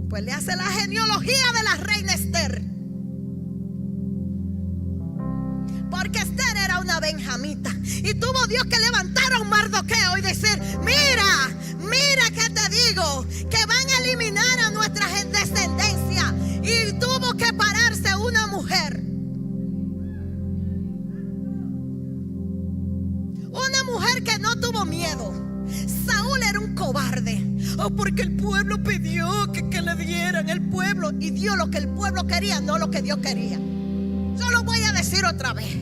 S1: Pues le hace la genealogía de la reina Esther. Porque Esther era una benjamita. Y tuvo Dios que levantar a un Mardoqueo y decir: mira que te digo, que van a eliminar a nuestra descendencia. Y tuvo que pararse una mujer. Una mujer que no tuvo miedo. Saúl era un cobarde. Porque el pueblo pidió que le dieran el pueblo. Y dio lo que el pueblo quería, no lo que Dios quería. Yo lo voy a decir otra vez.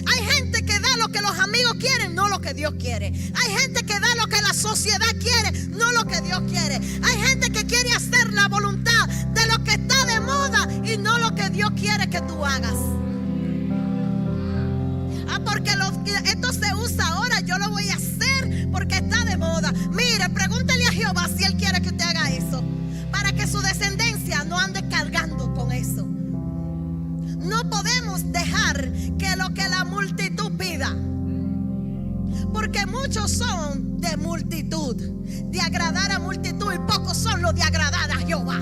S1: Hay gente que da lo que los amigos quieren, no lo que Dios quiere. Hay gente que da lo que la sociedad quiere, no lo que Dios quiere. Hay gente que quiere hacer la voluntad de lo que está de moda y no lo que Dios quiere que tú hagas. Porque esto se usa ahora, yo lo voy a hacer porque está de moda. Mire, pregúntele a Jehová si Él quiere que usted haga eso, para que su descendencia no ande cargando con eso. No podemos dejar que lo que la multitud pida, porque muchos son de multitud, de agradar a multitud, y pocos son los de agradar a Jehová.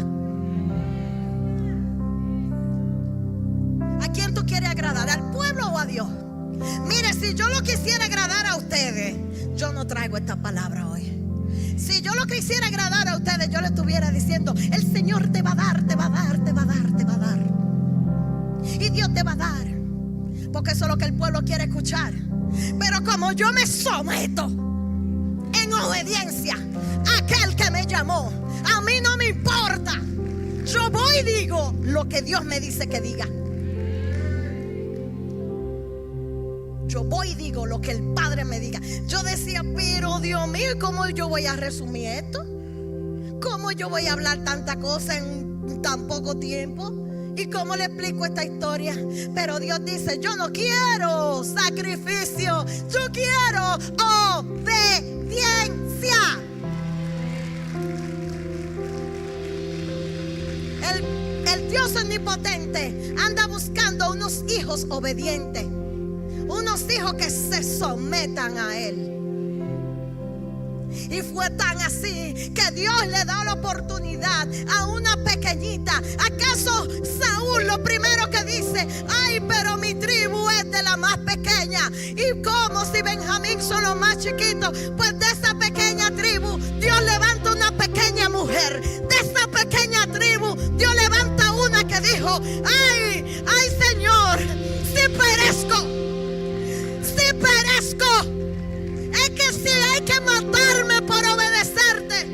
S1: ¿A quién tú quieres agradar? ¿Al pueblo o a Dios? Mire, si yo lo quisiera agradar a ustedes, yo no traigo esta palabra hoy. Si yo lo quisiera agradar a ustedes, yo le estuviera diciendo: el Señor te va a dar, te va a dar, te va a dar, te va a dar. Y Dios te va a dar, porque eso es lo que el pueblo quiere escuchar. Pero como yo me someto en obediencia a aquel que me llamó, a mí no me importa. yo voy y digo lo que Dios me dice que diga. Yo voy y digo lo que el Padre me diga. Yo decía, pero Dios mío, ¿cómo yo voy a resumir esto? ¿Cómo yo voy a hablar tanta cosa en tan poco tiempo? ¿Y cómo le explico esta historia? Pero Dios dice, yo no quiero sacrificio, yo quiero obediencia. El Dios omnipotente anda buscando unos hijos obedientes, unos hijos que se sometan a Él. Y fue tan así que Dios le da la oportunidad a una pequeñita. ¿Acaso Saúl lo primero que dice? Ay, pero mi tribu es de la más pequeña. ¿Y cómo si Benjamín son los más chiquitos? Pues de esa pequeña tribu Dios levanta una pequeña mujer. De esa pequeña tribu Dios levanta una que dijo, ay, ay Señor, si perezco, es que si hay que matarme por obedecerte,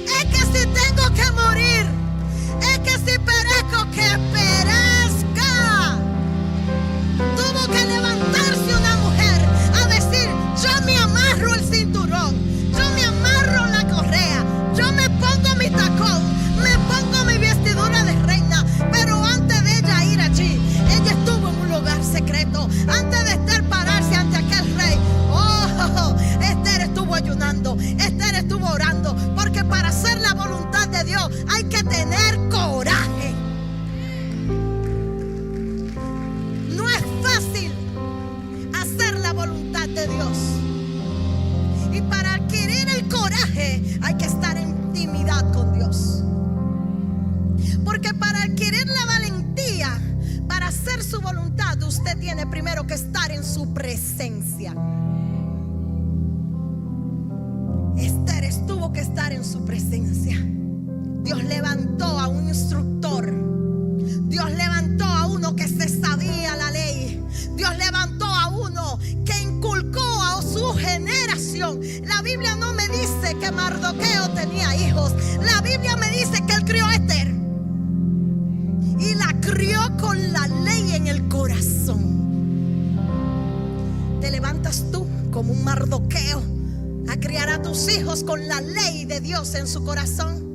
S1: es que si tengo que morir, es que si perezco, que perezca. Tuvo que levantarse una mujer a decir, yo me amarro el cinturón, yo me amarro la correa, yo me pongo mi tacón, me pongo mi vestidura de reina. Pero antes de ella ir allí, ella estuvo en un lugar secreto. Antes de Esther pararse ante aquel rey, Esther estuvo ayunando, Esther estuvo orando, porque para hacer la voluntad de Dios hay que tener coraje. No es fácil hacer la voluntad de Dios, y para adquirir el coraje hay que estar en intimidad con Dios. Porque para adquirir la valentía para hacer su voluntad, usted tiene primero que estar en su presencia. Esther tuvo que estar en su presencia. Dios levantó a un instructor. Dios levantó a uno que se sabía la ley. Dios levantó a uno que inculcó a su generación. La Biblia no me dice que Mardoqueo tenía hijos. La Biblia me dice que él crió a Esther, y la crió con la ley en el corazón. Te levantas tú como un Mardoqueo a criar a tus hijos con la ley de Dios en su corazón.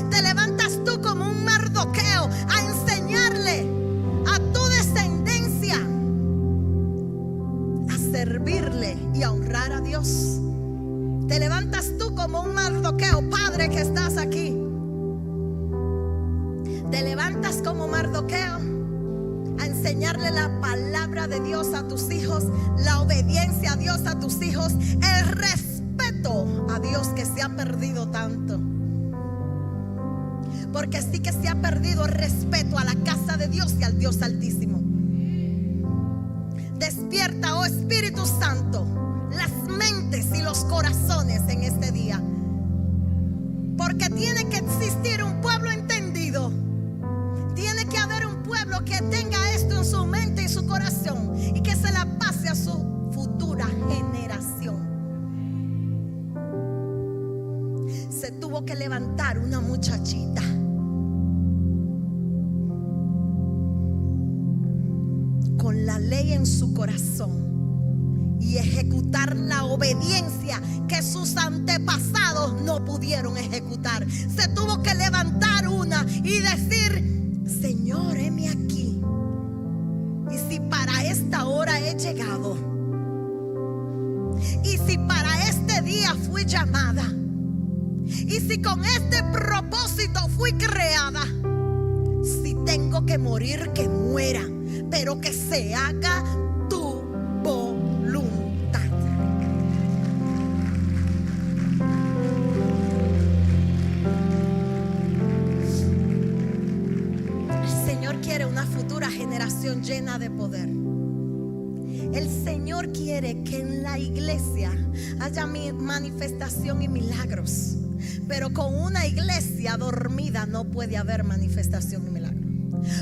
S1: Te levantas tú como un Mardoqueo a enseñarle a tu descendencia a servirle y a honrar a Dios. Te levantas tú como un Mardoqueo, padre que estás aquí. Te levantas como Mardoqueo a enseñarle la palabra de Dios a tus hijos, la obediencia a Dios a tus hijos, el respeto a Dios que se ha perdido tanto. Porque sí que se ha perdido el respeto a la casa de Dios y al Dios Altísimo. Despierta, oh Espíritu Santo, las mentes y los corazones en este día. Porque tiene que existir un pueblo entendido. Tiene que haber un pueblo que tenga esto en su mente y su corazón, y que se la pase a su futura generación. Se tuvo que levantar una muchachita con la ley en su corazón y ejecutar la obediencia que sus antepasados no pudieron ejecutar. Se tuvo que levantar una y decir, Señor, heme aquí. Y si para esta hora he llegado, y si para este día fui llamada, y si con este propósito fui creada, si tengo que morir, que muera, pero que se haga tu voluntad. El Señor quiere una futura generación llena de poder. El Señor quiere que en la iglesia haya manifestación y milagros. Pero con una iglesia dormida no puede haber manifestación y milagro.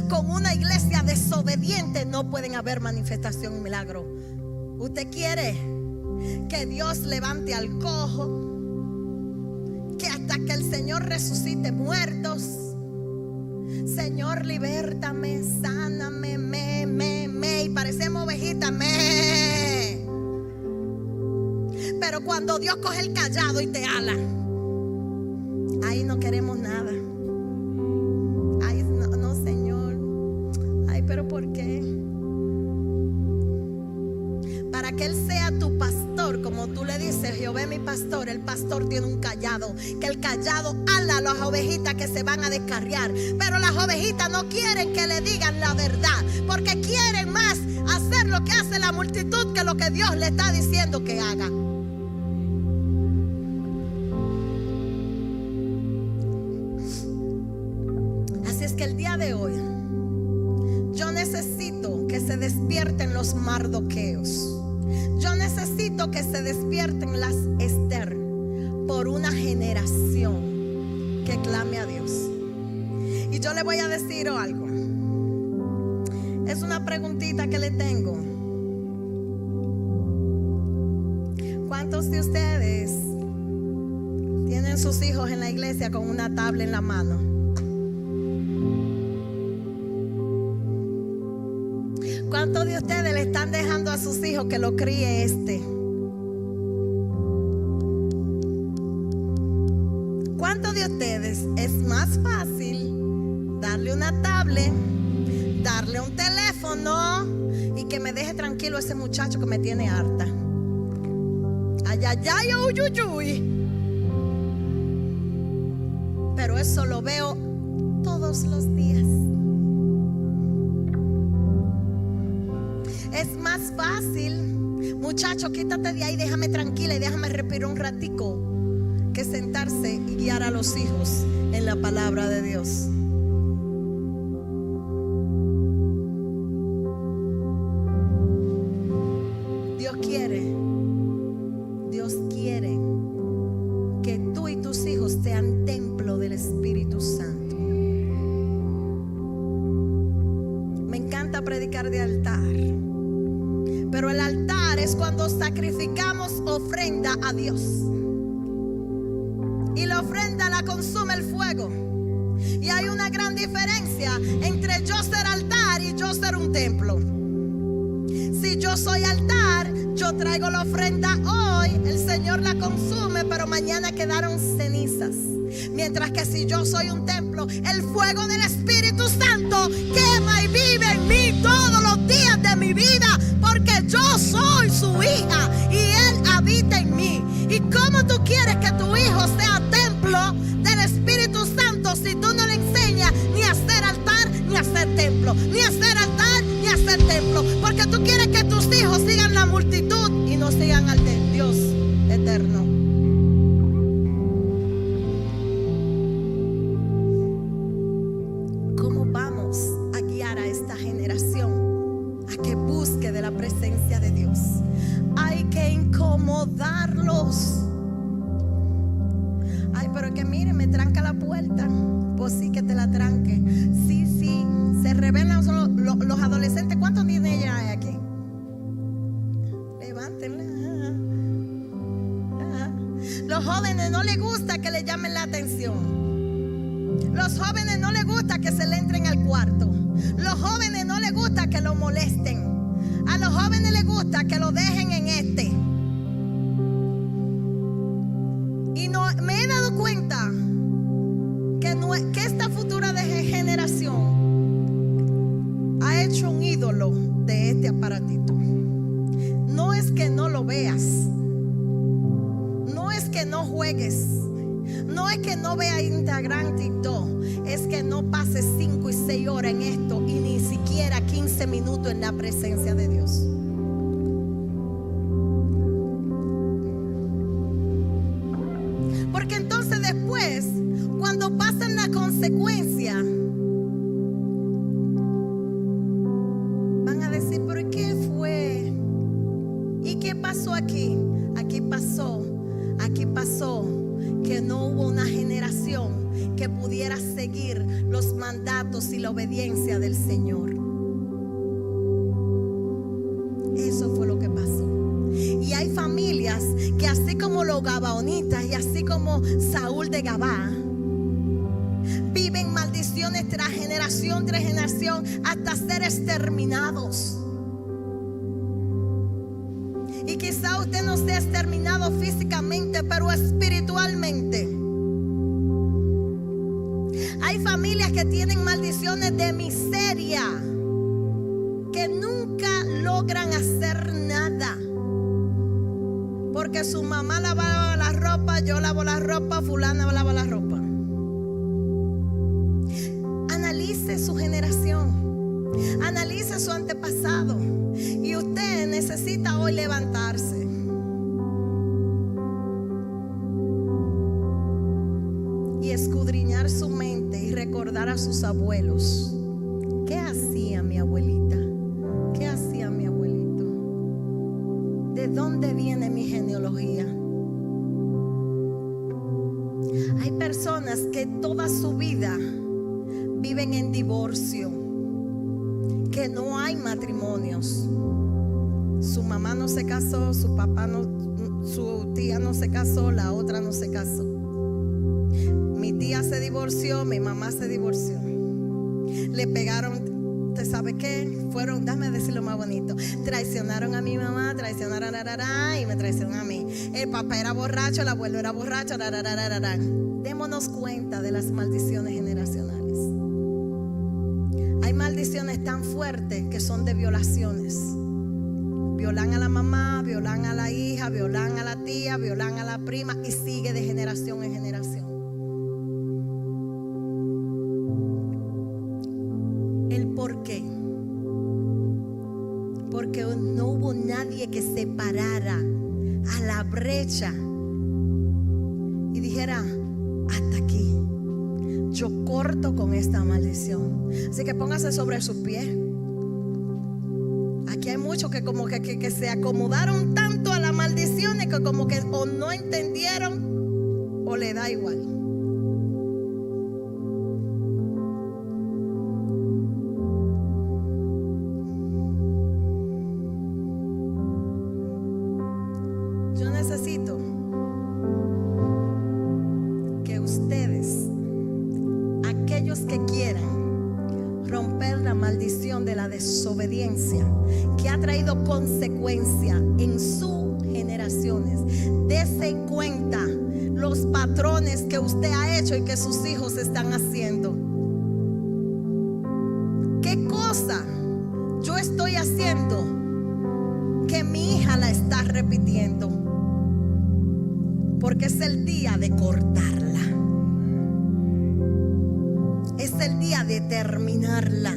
S1: Con una iglesia desobediente no pueden haber manifestación y milagro. Usted quiere que Dios levante al cojo, que hasta hasta que el Señor resucite muertos. Señor, libértame, sáname, y parecemos ovejitas, Pero cuando Dios coge el callado y te ala, ahí no queremos nada. Ay, no, Señor. Ay, pero ¿por qué? Para que Él sea tu pastor, como tú le dices, Jehová es mi pastor. El pastor tiene un callado, que el callado ala a las ovejitas que se van a descarriar. Pero las ovejitas no quieren que le digan la verdad, porque quieren más hacer lo que hace la multitud que lo que Dios le está diciendo que haga. Así es que el día de hoy yo necesito que se despierten los mardoqueos. Yo necesito que se despierten las Esther por una generación que clame a Dios. Y yo le voy a decir algo. Es una preguntita que le tengo. ¿Cuántos de ustedes tienen sus hijos en la iglesia con una tabla en la mano? ¿Cuántos de ustedes le están dejando a sus hijos que lo críe este? ¿Cuántos de ustedes es más fácil darle una tablet, darle un teléfono y que me deje tranquilo ese muchacho que me tiene harta? Ay, ay, ay, uy, uy, uy. Pero eso lo veo todos los días. Es más fácil, muchacho, quítate de ahí, déjame tranquila y déjame respirar un ratico, que sentarse y guiar a los hijos en la palabra de Dios. Dios quiere que tú y tus hijos sean templo del Espíritu Santo. Me encanta predicar de altar, pero el altar es cuando sacrificamos ofrenda a Dios. Y la ofrenda la consume el fuego. Y hay una gran diferencia entre yo ser altar y yo ser un templo. Si yo soy altar, yo traigo la ofrenda hoy, el Señor la consume, pero mañana quedaron cenizas. Mientras que si yo soy un templo, el fuego del Espíritu Santo quema y vive en mí todos los días de mi vida, porque yo soy su hija y Él habita en mí. ¿Y cómo tú quieres que tu hijo sea templo del Espíritu Santo si tú no le enseñas ni a hacer altar ni a hacer templo, ni a hacer altar ni a hacer templo? Porque tú quieres que tus hijos sigan la multitud y no sigan al Dios eterno. ¿Cómo vamos a guiar a esta generación a que busque de la presencia de Dios? Hay que incomodarlos. Ay, pero es que mire, me tranca la puerta. Pues sí, que te la tranque. Sí, se rebelan los adolescentes. ¿Cuántos niños hay aquí? Levántenla. Los jóvenes no les gusta que le llamen la atención. Los jóvenes no les gusta que se le entren al cuarto. Los jóvenes no les gusta que lo molesten. A los jóvenes les gusta que lo dejen en este. Y no, me he dado cuenta que esta futura generación ha hecho un ídolo de este aparatito. No es que no lo veas, no es que no juegues, no es que no veas Instagram, TikTok, es que no pases 5 y 6 horas en esto y ni siquiera 15 minutos en la presencia de Dios. Porque entonces después, cuando pasan la consecuencia, van a decir, ¿pero qué fue? ¿Y qué pasó aquí? Aquí pasó que no hubo una generación que pudiera seguir los mandatos y la obediencia del Señor. Eso fue lo que pasó. Y hay familias familias que así como los gabaonitas y así como Saúl de Gabá, viven maldiciones tras generación hasta ser exterminados. Y quizá usted no sea exterminado físicamente, pero espiritualmente. Hay familias que tienen maldiciones de miseria, que nunca logran hacer nada, porque su mamá lavaba la ropa, yo lavo la ropa, fulana lava la ropa. Analice su generación, analice su antepasado, y usted necesita hoy levantarse. Y escudriñar su mente y recordar a sus abuelos. ¿Qué hacía mi abuelita? ¿Qué hacía mi abuelito? ¿De dónde viene mi genealogía? Hay personas que toda su vida viven en divorcio, que no hay matrimonios. Su mamá no se casó, su papá no, su tía no se casó, la otra no se casó. Mi tía se divorció, mi mamá se divorció. Le pegaron, ¿usted sabe qué? Fueron, déjame decirlo más bonito, traicionaron a mi mamá, traicionaron y me traicionaron a mí. El papá era borracho, el abuelo era borracho. Démonos cuenta de las maldiciones generacionales. Hay maldiciones tan fuertes que son de violaciones. Violan a la mamá, violan a la hija, violan a la tía, violan a la prima, y sigue de generación en generación. ¿El por qué? Porque no hubo nadie que se parara a la brecha y dijera: hasta aquí, yo corto con esta maldición. Así que póngase sobre sus pies. Aquí hay muchos que como que se acomodaron tanto a las maldiciones que como que o no entendieron o le da igual. Yo necesito que ustedes, aquellos que quieran romper la maldición de la desobediencia que ha traído consecuencia en sus generaciones, dése cuenta los patrones que usted ha hecho y que sus hijos están haciendo. ¿Qué cosa yo estoy haciendo que mi hija la está repitiendo? Porque es el día de cortarla. Es el día de terminarla.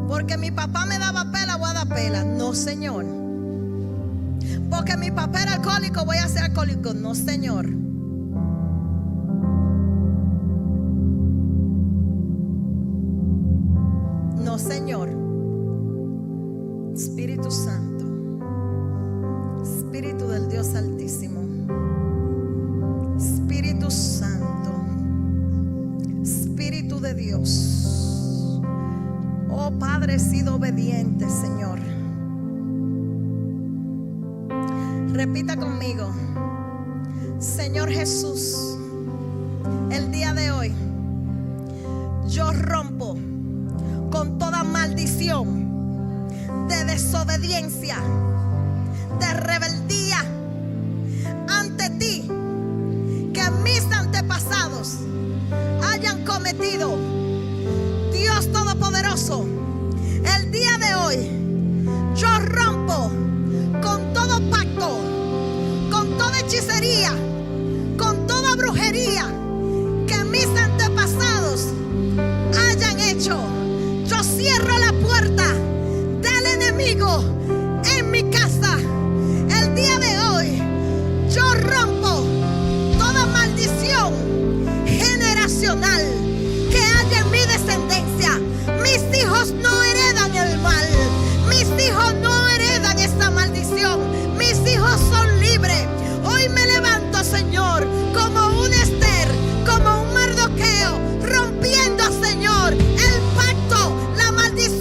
S1: Porque mi papá me daba pela, voy a dar pela. No, señor. Porque mi papá era alcohólico, voy a ser alcohólico. No, señor. No, señor. Espíritu Santo, Espíritu del Dios Altísimo, Espíritu Santo, Espíritu de Dios. Oh Padre, he sido obediente, Señor. Repita conmigo: Señor Jesús, el día de hoy yo rompo con toda maldición de desobediencia, de rebeldía ante ti que mis antepasados hayan cometido. Dios Todopoderoso, el día de hoy yo rompo con todo pacto, con toda hechicería, con toda brujería que mis antepasados hayan hecho. Yo cierro la puerta del enemigo en mi casa. El día de hoy yo rompo toda maldición generacional que haya en mi descendencia. Mis hijos no heredan el mal. Mis hijos no heredan esta maldición. Mis hijos son libres. Hoy me levanto, Señor, como un Esther, como un Mardoqueo, rompiendo, Señor, el pacto, la maldición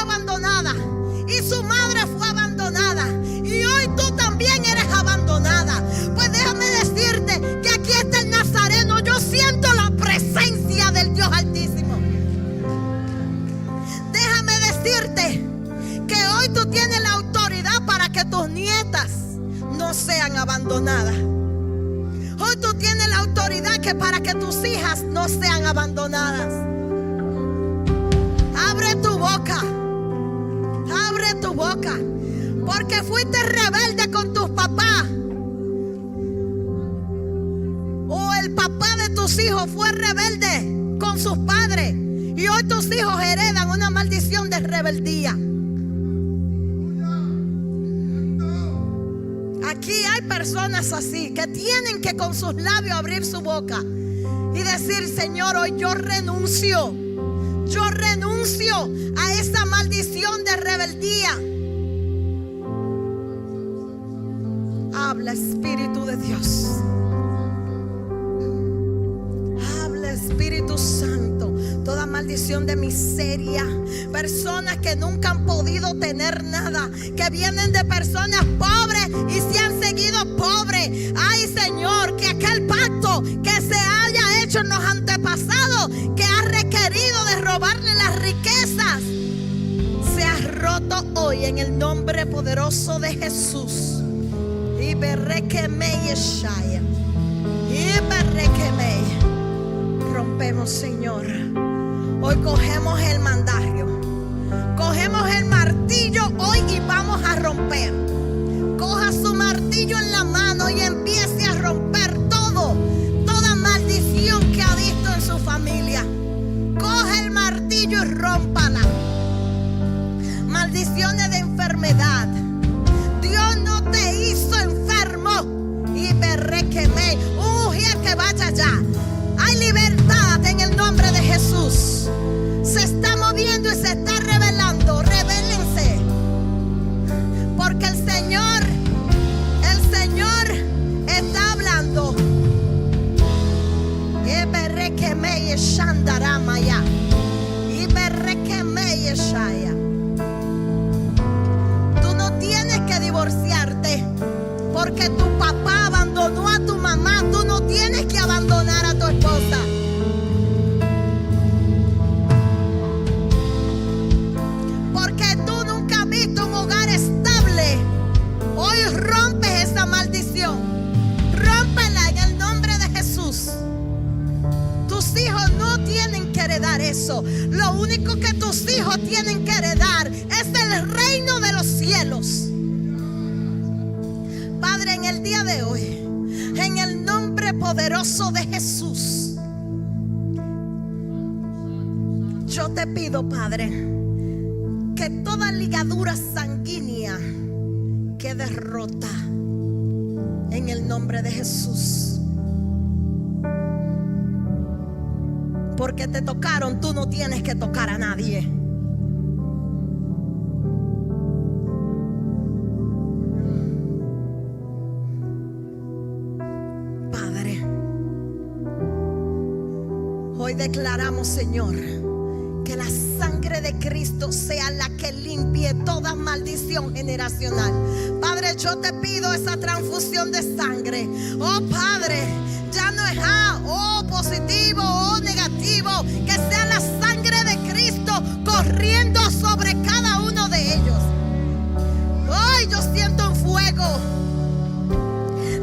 S1: abandonada y su madre fue abandonada, y hoy tú también eres abandonada. Pues déjame decirte que aquí está el Nazareno. Yo siento la presencia del Dios Altísimo. Déjame decirte que hoy tú tienes la autoridad para que tus nietas no sean abandonadas. Hoy tú tienes la autoridad que para que tus hijas no sean abandonadas. Abre tu boca. Abre tu boca. Porque fuiste rebelde con tus papás, o el papá de tus hijos fue rebelde con sus padres, y hoy tus hijos heredan una maldición de rebeldía. Aquí hay personas así que tienen que con sus labios abrir su boca y decir: Señor, hoy yo renuncio a esa maldición de rebeldía. Habla, Espíritu de Dios. Habla, Espíritu Santo. Toda maldición de miseria, personas que nunca han podido tener nada, que vienen de personas pobres y se han seguido pobres. Ay, Señor, que aquel pacto que se haya hecho en los antepasados, que ha requerido de robarle las riquezas, se ha roto hoy en el nombre poderoso de Jesús. Y rompemos, Señor. Hoy cogemos el mandario, cogemos el martillo hoy y vamos a romper. Coja su martillo en la mano y empiece a romper toda maldición que ha visto en su familia. Coge el martillo y rómpala. Maldiciones de enfermedad. Dios no te hizo enfermo. Y berrequemé. Mujer que vaya allá. Hay libertad en el nombre de Jesús. Se está moviendo y se está revelando. Rebélense. Porque el Señor está hablando. Y berrequemé y shandaramaya. Y berrequemé y shaya. Tienes que divorciarte porque tu papá abandonó a tu mamá. Tú no tienes que abandonar a tu esposa. Porque tú nunca has visto un hogar estable. Hoy rompes esa maldición. Rómpela en el nombre de Jesús. Tus hijos no tienen que heredar eso. Lo único que tus hijos tienen que heredar es el reino de los cielos. Padre, en el día de hoy, en el nombre poderoso de Jesús, yo te pido, Padre, que toda ligadura sanguínea quede rota en el nombre de Jesús. Porque te tocaron, tú no tienes que tocar a nadie. Padre, hoy declaramos, Señor, que la sangre de Cristo sea la que limpie toda maldición generacional. Padre, yo te pido esa transfusión de sangre. Oh Padre, ya no es positivo o negativo, que sea la sangre de Cristo corriendo sobre cada uno de ellos. Hoy yo siento un fuego.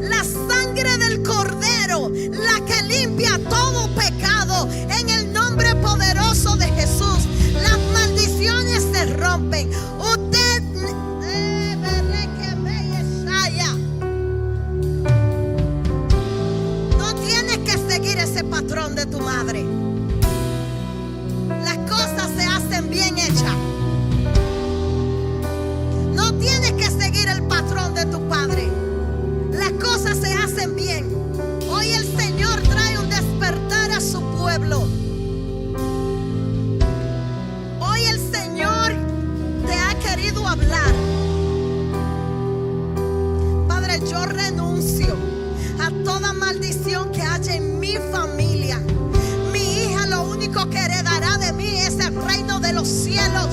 S1: La sangre del Cordero, la que limpia todo pecado, en el nombre poderoso de Jesús. Las maldiciones se rompen. Usted no tiene que seguir ese patrón de tu madre. Las cosas se hacen bien hechas. No tienes que seguir el patrón de tu padre. Las cosas se hacen bien. Hoy el Señor trae un despertar a su pueblo. Hoy el Señor te ha querido hablar. Padre, yo renuncio a toda maldición que haya en mi familia. Mi hija lo único que heredará de mí es el reino de los cielos.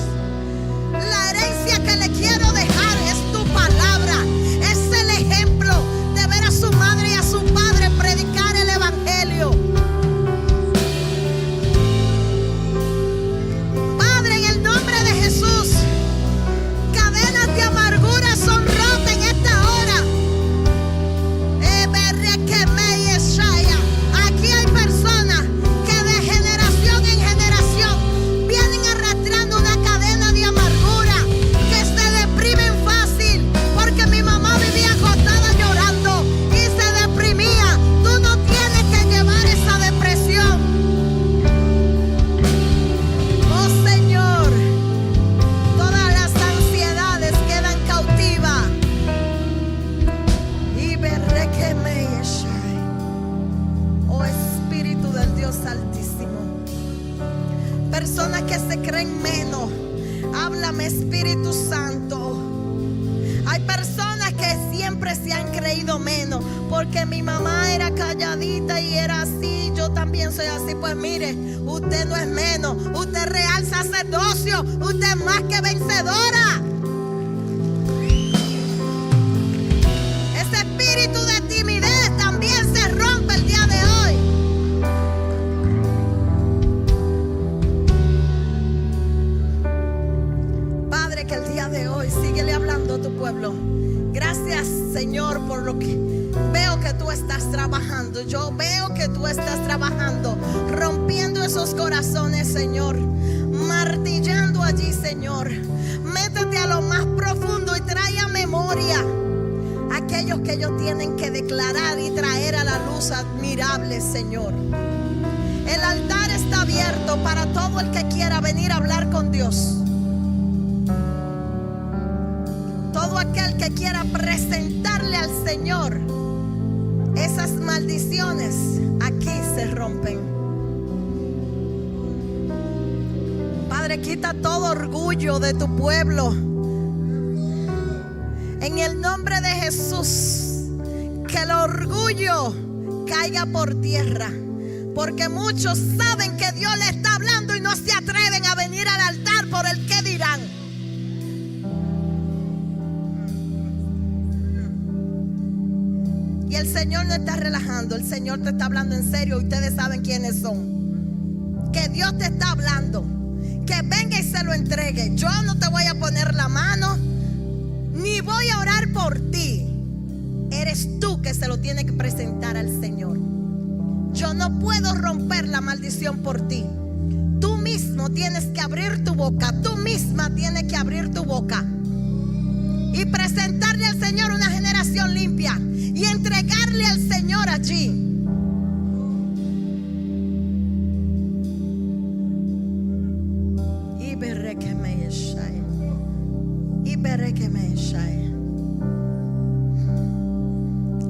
S1: La herencia que le quiero dejar es tu palabra. Es el ejemplo de ver a su madre y a su padre predicar el evangelio. Padre, en el nombre de Jesús, cadenas de amargura son rotas en esta hora. Aquí hay personas que de generación en generación vienen arrastrando una cadena de amargura, que se deprimen fácil, porque mi mamá vivía acostada llorando y se deprimía. Tú no tienes que llevar esa depresión. Oh Señor, todas las ansiedades quedan cautivas. Y veré que me oh Espíritu del Dios Altísimo. Personas que se creen menos, háblame, Espíritu Santo. Hay personas que siempre se han creído menos, porque mi mamá era calladita y era así, yo también soy así. Pues mire, usted no es menos, usted es real sacerdocio, usted es más que vencedora. Ese espíritu de timidez también se rompe el día de hoy. Padre, que el día de hoy síguele hablando a tu pueblo. Gracias, Señor, por lo que veo que tú estás trabajando. Yo veo que tú estás trabajando, rompiendo esos corazones, Señor, martillando allí, Señor. Métete a lo más profundo y trae a memoria aquellos que ellos tienen que declarar y traer a la luz admirable, Señor. El altar está abierto para todo el que quiera venir a hablar con Dios. Todo aquel que quiera presentarle al Señor esas maldiciones, aquí se rompen. Padre, quita todo orgullo de tu pueblo. En el nombre de Jesús, que el orgullo caiga por tierra, porque muchos saben que Dios le está hablando y no se atreven a venir al altar por el que dirán. Y el Señor no está relajando, el Señor te está hablando en serio. Ustedes saben quiénes son. Que Dios te está hablando, que venga y se lo entregue. Yo no te voy a poner la mano, ni voy a orar por ti. Eres tú que se lo tienes que presentar al Señor. Yo no puedo romper la maldición por ti. Tú mismo tienes que abrir tu boca. Tú misma tienes que abrir tu boca y presentarle al Señor una generación limpia y entregarle al Señor allí.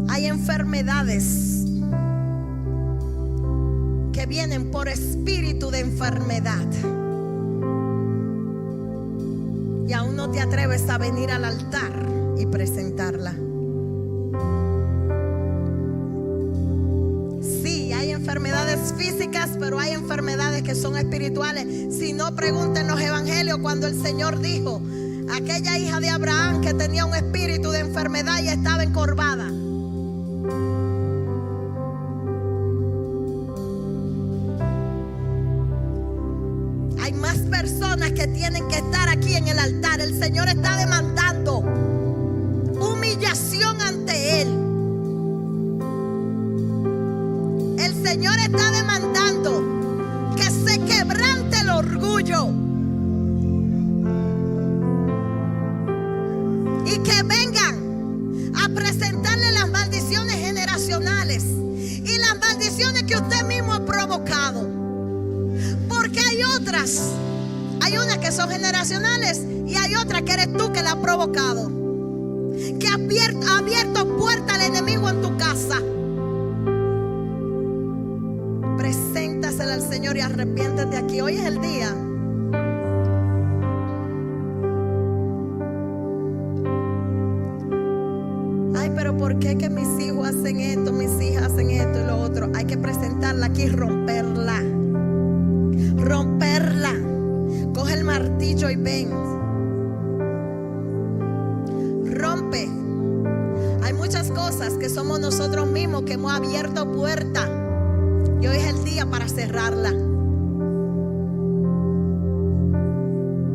S1: Hay enfermedades que vienen por espíritu de enfermedad y aún no te atreves a venir al altar y presentarla. Sí, hay enfermedades físicas, pero hay enfermedades que son espirituales. Si no, pregunten los evangelios cuando el Señor dijo: aquella hija de Abraham que tenía un espíritu de enfermedad y estaba encorvada. Hay más personas que tienen que estar aquí en el altar. El Señor está demandando humillación ante Él. El Señor está demandando que se quebrante el orgullo y que vengan a presentarle las maldiciones generacionales y las maldiciones que usted mismo ha provocado. Porque hay otras, hay unas que son generacionales y hay otras que eres tú que la has provocado, que ha abierto puerta al enemigo en tu casa. Preséntasela al Señor y arrepiéntete aquí. Hoy es el día. Ay, pero ¿por qué que mis hijos hacen esto, mis hijas hacen esto y lo otro? Hay que presentarla aquí y romperla. Romperla. Coge el martillo y ven. cosas que somos nosotros mismos que hemos abierto puerta y hoy es el día para cerrarla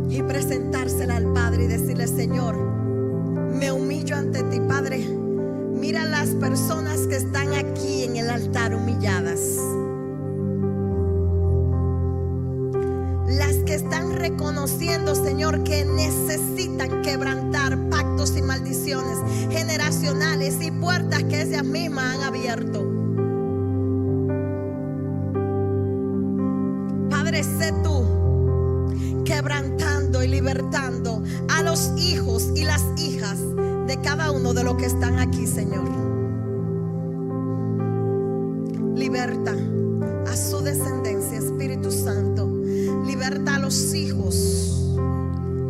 S1: y presentársela al Padre y decirle: Señor, me humillo ante ti, Padre. Mira las personas que están aquí en el altar humilladas, las que están reconociendo, Señor, que necesitan quebrantar pactos y maldiciones generacionales y puertas que ellas mismas han abierto. Padre, sé tú quebrantando y libertando a los hijos y las hijas de cada uno de los que están aquí, Señor. Liberta a su descendencia, Espíritu Santo. Liberta a los hijos.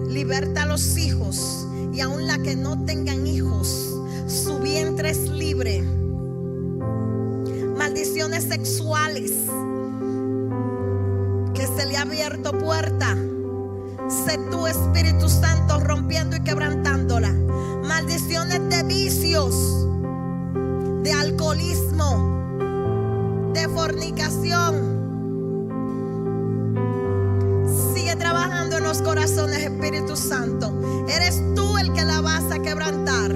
S1: Liberta a los hijos. Y aun la que no tengan hijos, su vientre es libre. Maldiciones sexuales que se le ha abierto puerta, sé tú, Espíritu Santo, rompiendo y quebrantándola. Maldiciones de vicios, de alcoholismo, de fornicación. Sigue trabajando en los corazones, Espíritu Santo. Eres tú el que la vas a quebrantar.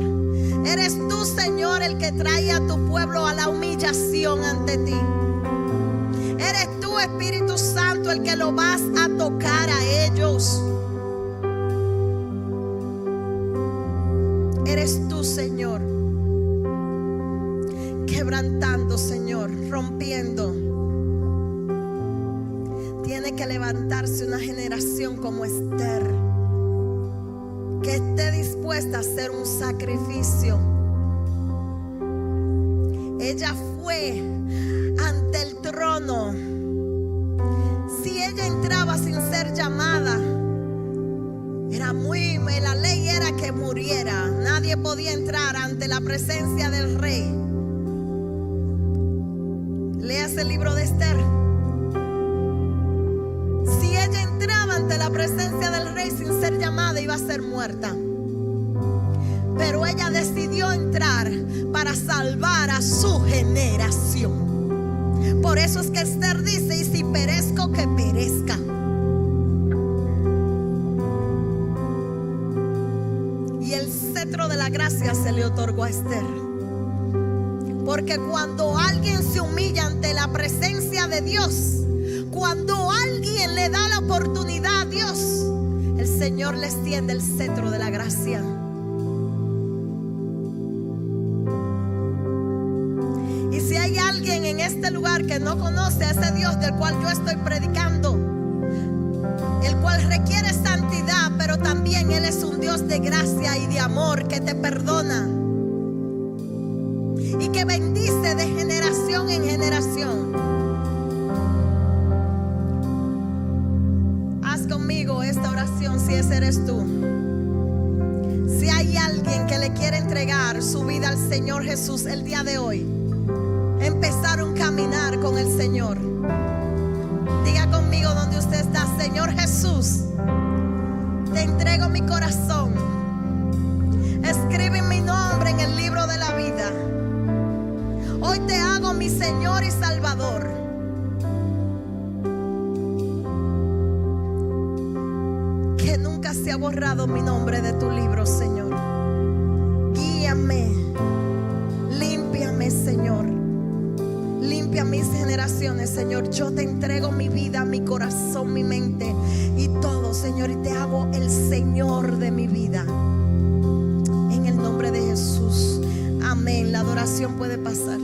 S1: Eres tú, Señor, el que trae a tu pueblo a la humillación ante ti. Eres tú, Espíritu Santo, el que lo vas a tocar a ellos. Eres tú, Señor, quebrantando, Señor, rompiendo. Tiene que levantarse una generación como Esther, que esté dispuesta a hacer un sacrificio. Ella fue ante el trono. Si ella entraba sin ser llamada, la ley era que muriera. Nadie podía entrar ante la presencia del rey. Léase el libro de Esther. Si ella entraba ante la presencia del rey sin ser llamada, iba a ser muerta. Pero ella decidió entrar para salvar a su generación. Por eso es que Esther dice: y si perezco, que perezca. Y el cetro de la gracia se le otorgó a Esther. Porque cuando alguien se humilla ante la presencia de Dios, cuando alguien le da la oportunidad a Dios, el Señor le extiende el cetro de la gracia. Y si hay alguien en este lugar que no conoce a ese Dios del cual yo estoy predicando, el cual requiere santidad, pero también Él es un Dios de gracia y de amor que te perdona y que bendice de generación en generación. Haz conmigo esta oración si ese eres tú. Si hay alguien que le quiere entregar su vida al Señor Jesús el día de hoy, empezar un caminar con el Señor, diga conmigo donde usted está: Señor Jesús, te entrego mi corazón. Escribe mi nombre en el libro de la vida. Hoy te hago mi Señor y Salvador. Que nunca se ha borrado mi nombre de tu libro, Señor. Guíame, límpiame, Señor. Limpia mis generaciones, Señor. Yo te entrego mi vida, mi corazón, mi mente y todo, Señor, y te hago el Señor de mi vida. En el nombre de Jesús. Amén. La adoración puede pasar.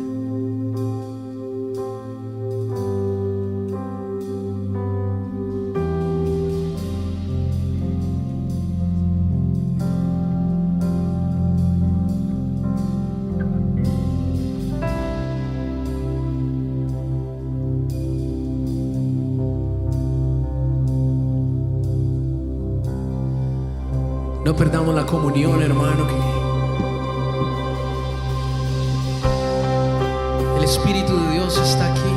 S2: No perdamos la comunión, hermano, que el Espíritu de Dios está aquí.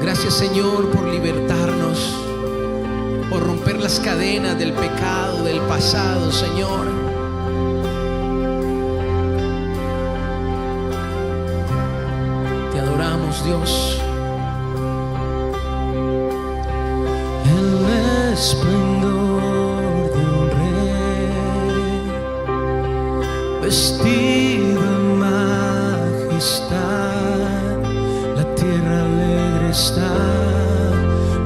S2: Gracias, Señor, por libertarnos, por romper las cadenas del pecado, del pasado, Señor. adoramos, Dios.
S3: El esplendor de un rey, vestido en majestad, la tierra alegre está,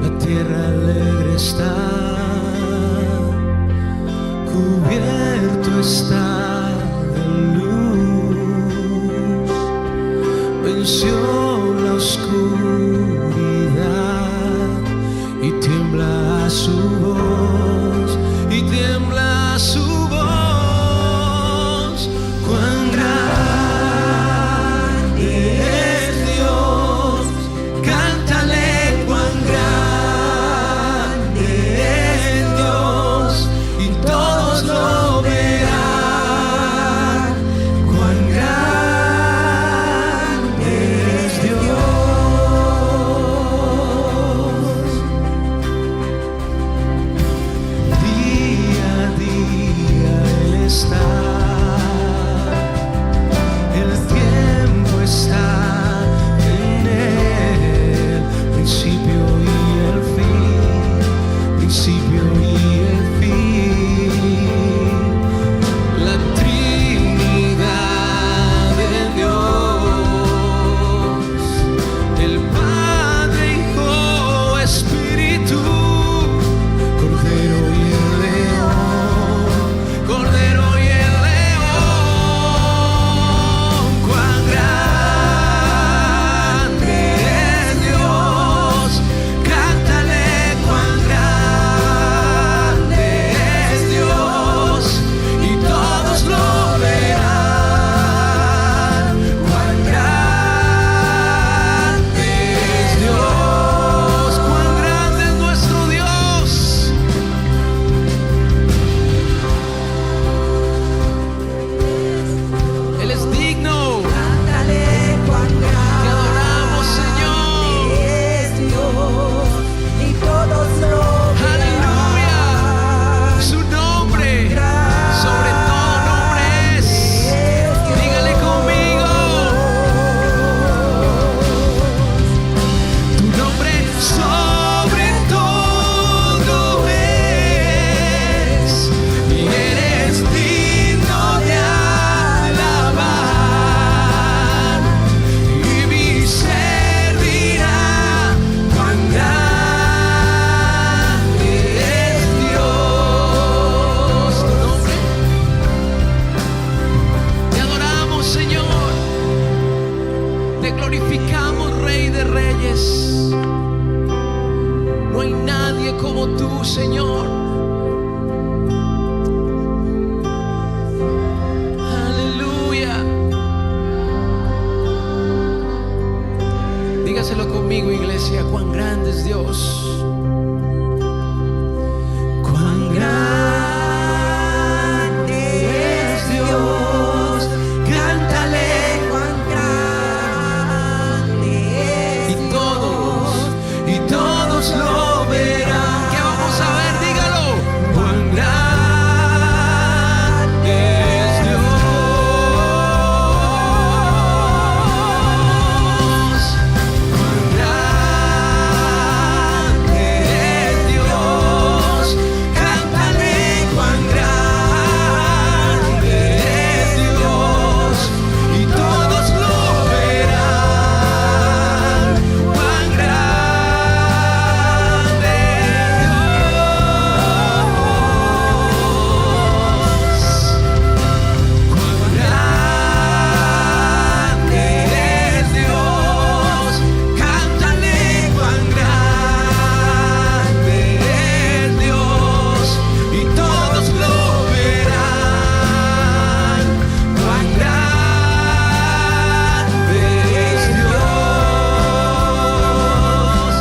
S3: la tierra alegre está, cubierto está de luz, venció la oscuridad y tiembla a su voz, y tiembla a su voz. Cuán grande es Dios, cántale cuán grande es Dios, y todos lo verán. Cuán grande es Dios. Día a día Él está, el tiempo está en Él, principio y el fin, principio y el fin. La Trinidad de Dios, el Padre, Hijo, Espíritu, Cordero y el León, Cordero y el León. Cuán grande es Dios, cántale cuán grande es Dios, y todos lo verán. Cuán grande es Dios, cuán grande es nuestro Dios.
S2: Él es digno.
S1: Cántale cuán
S2: Te
S1: grande
S2: adoramos, Señor.
S1: es Dios, y todos lo
S2: Aleluya.
S1: verán.
S2: Su nombre sobre todo nombre es. Dígale conmigo.
S3: Tu nombre sobre todo es, y eres digno de alabar, y mi ser dirá cuán grande es Dios. Tu nombre,
S2: Te adoramos, Señor. Te glorificamos, Rey de Reyes. No hay nadie como tú, Señor. Aleluya. Dígaselo conmigo, iglesia. Cuán grande es Dios.
S3: cuán grande es Dios, cántale
S1: Cuán grande es
S3: y todos lo verán.
S2: ¿Qué vamos a ver? Dígalo.
S3: Cuán grande es Dios, cuán grande es Dios, cántale cuán grande es Dios, y todos lo verán. Cuán grande es Dios, cuán grande es Dios, cántale cuán grande es Dios, y todos lo verán. Cuán grande es Dios.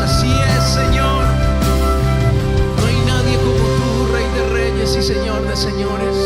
S2: Así es, Señor. No hay nadie como tú, Rey de Reyes y Señor de Señores.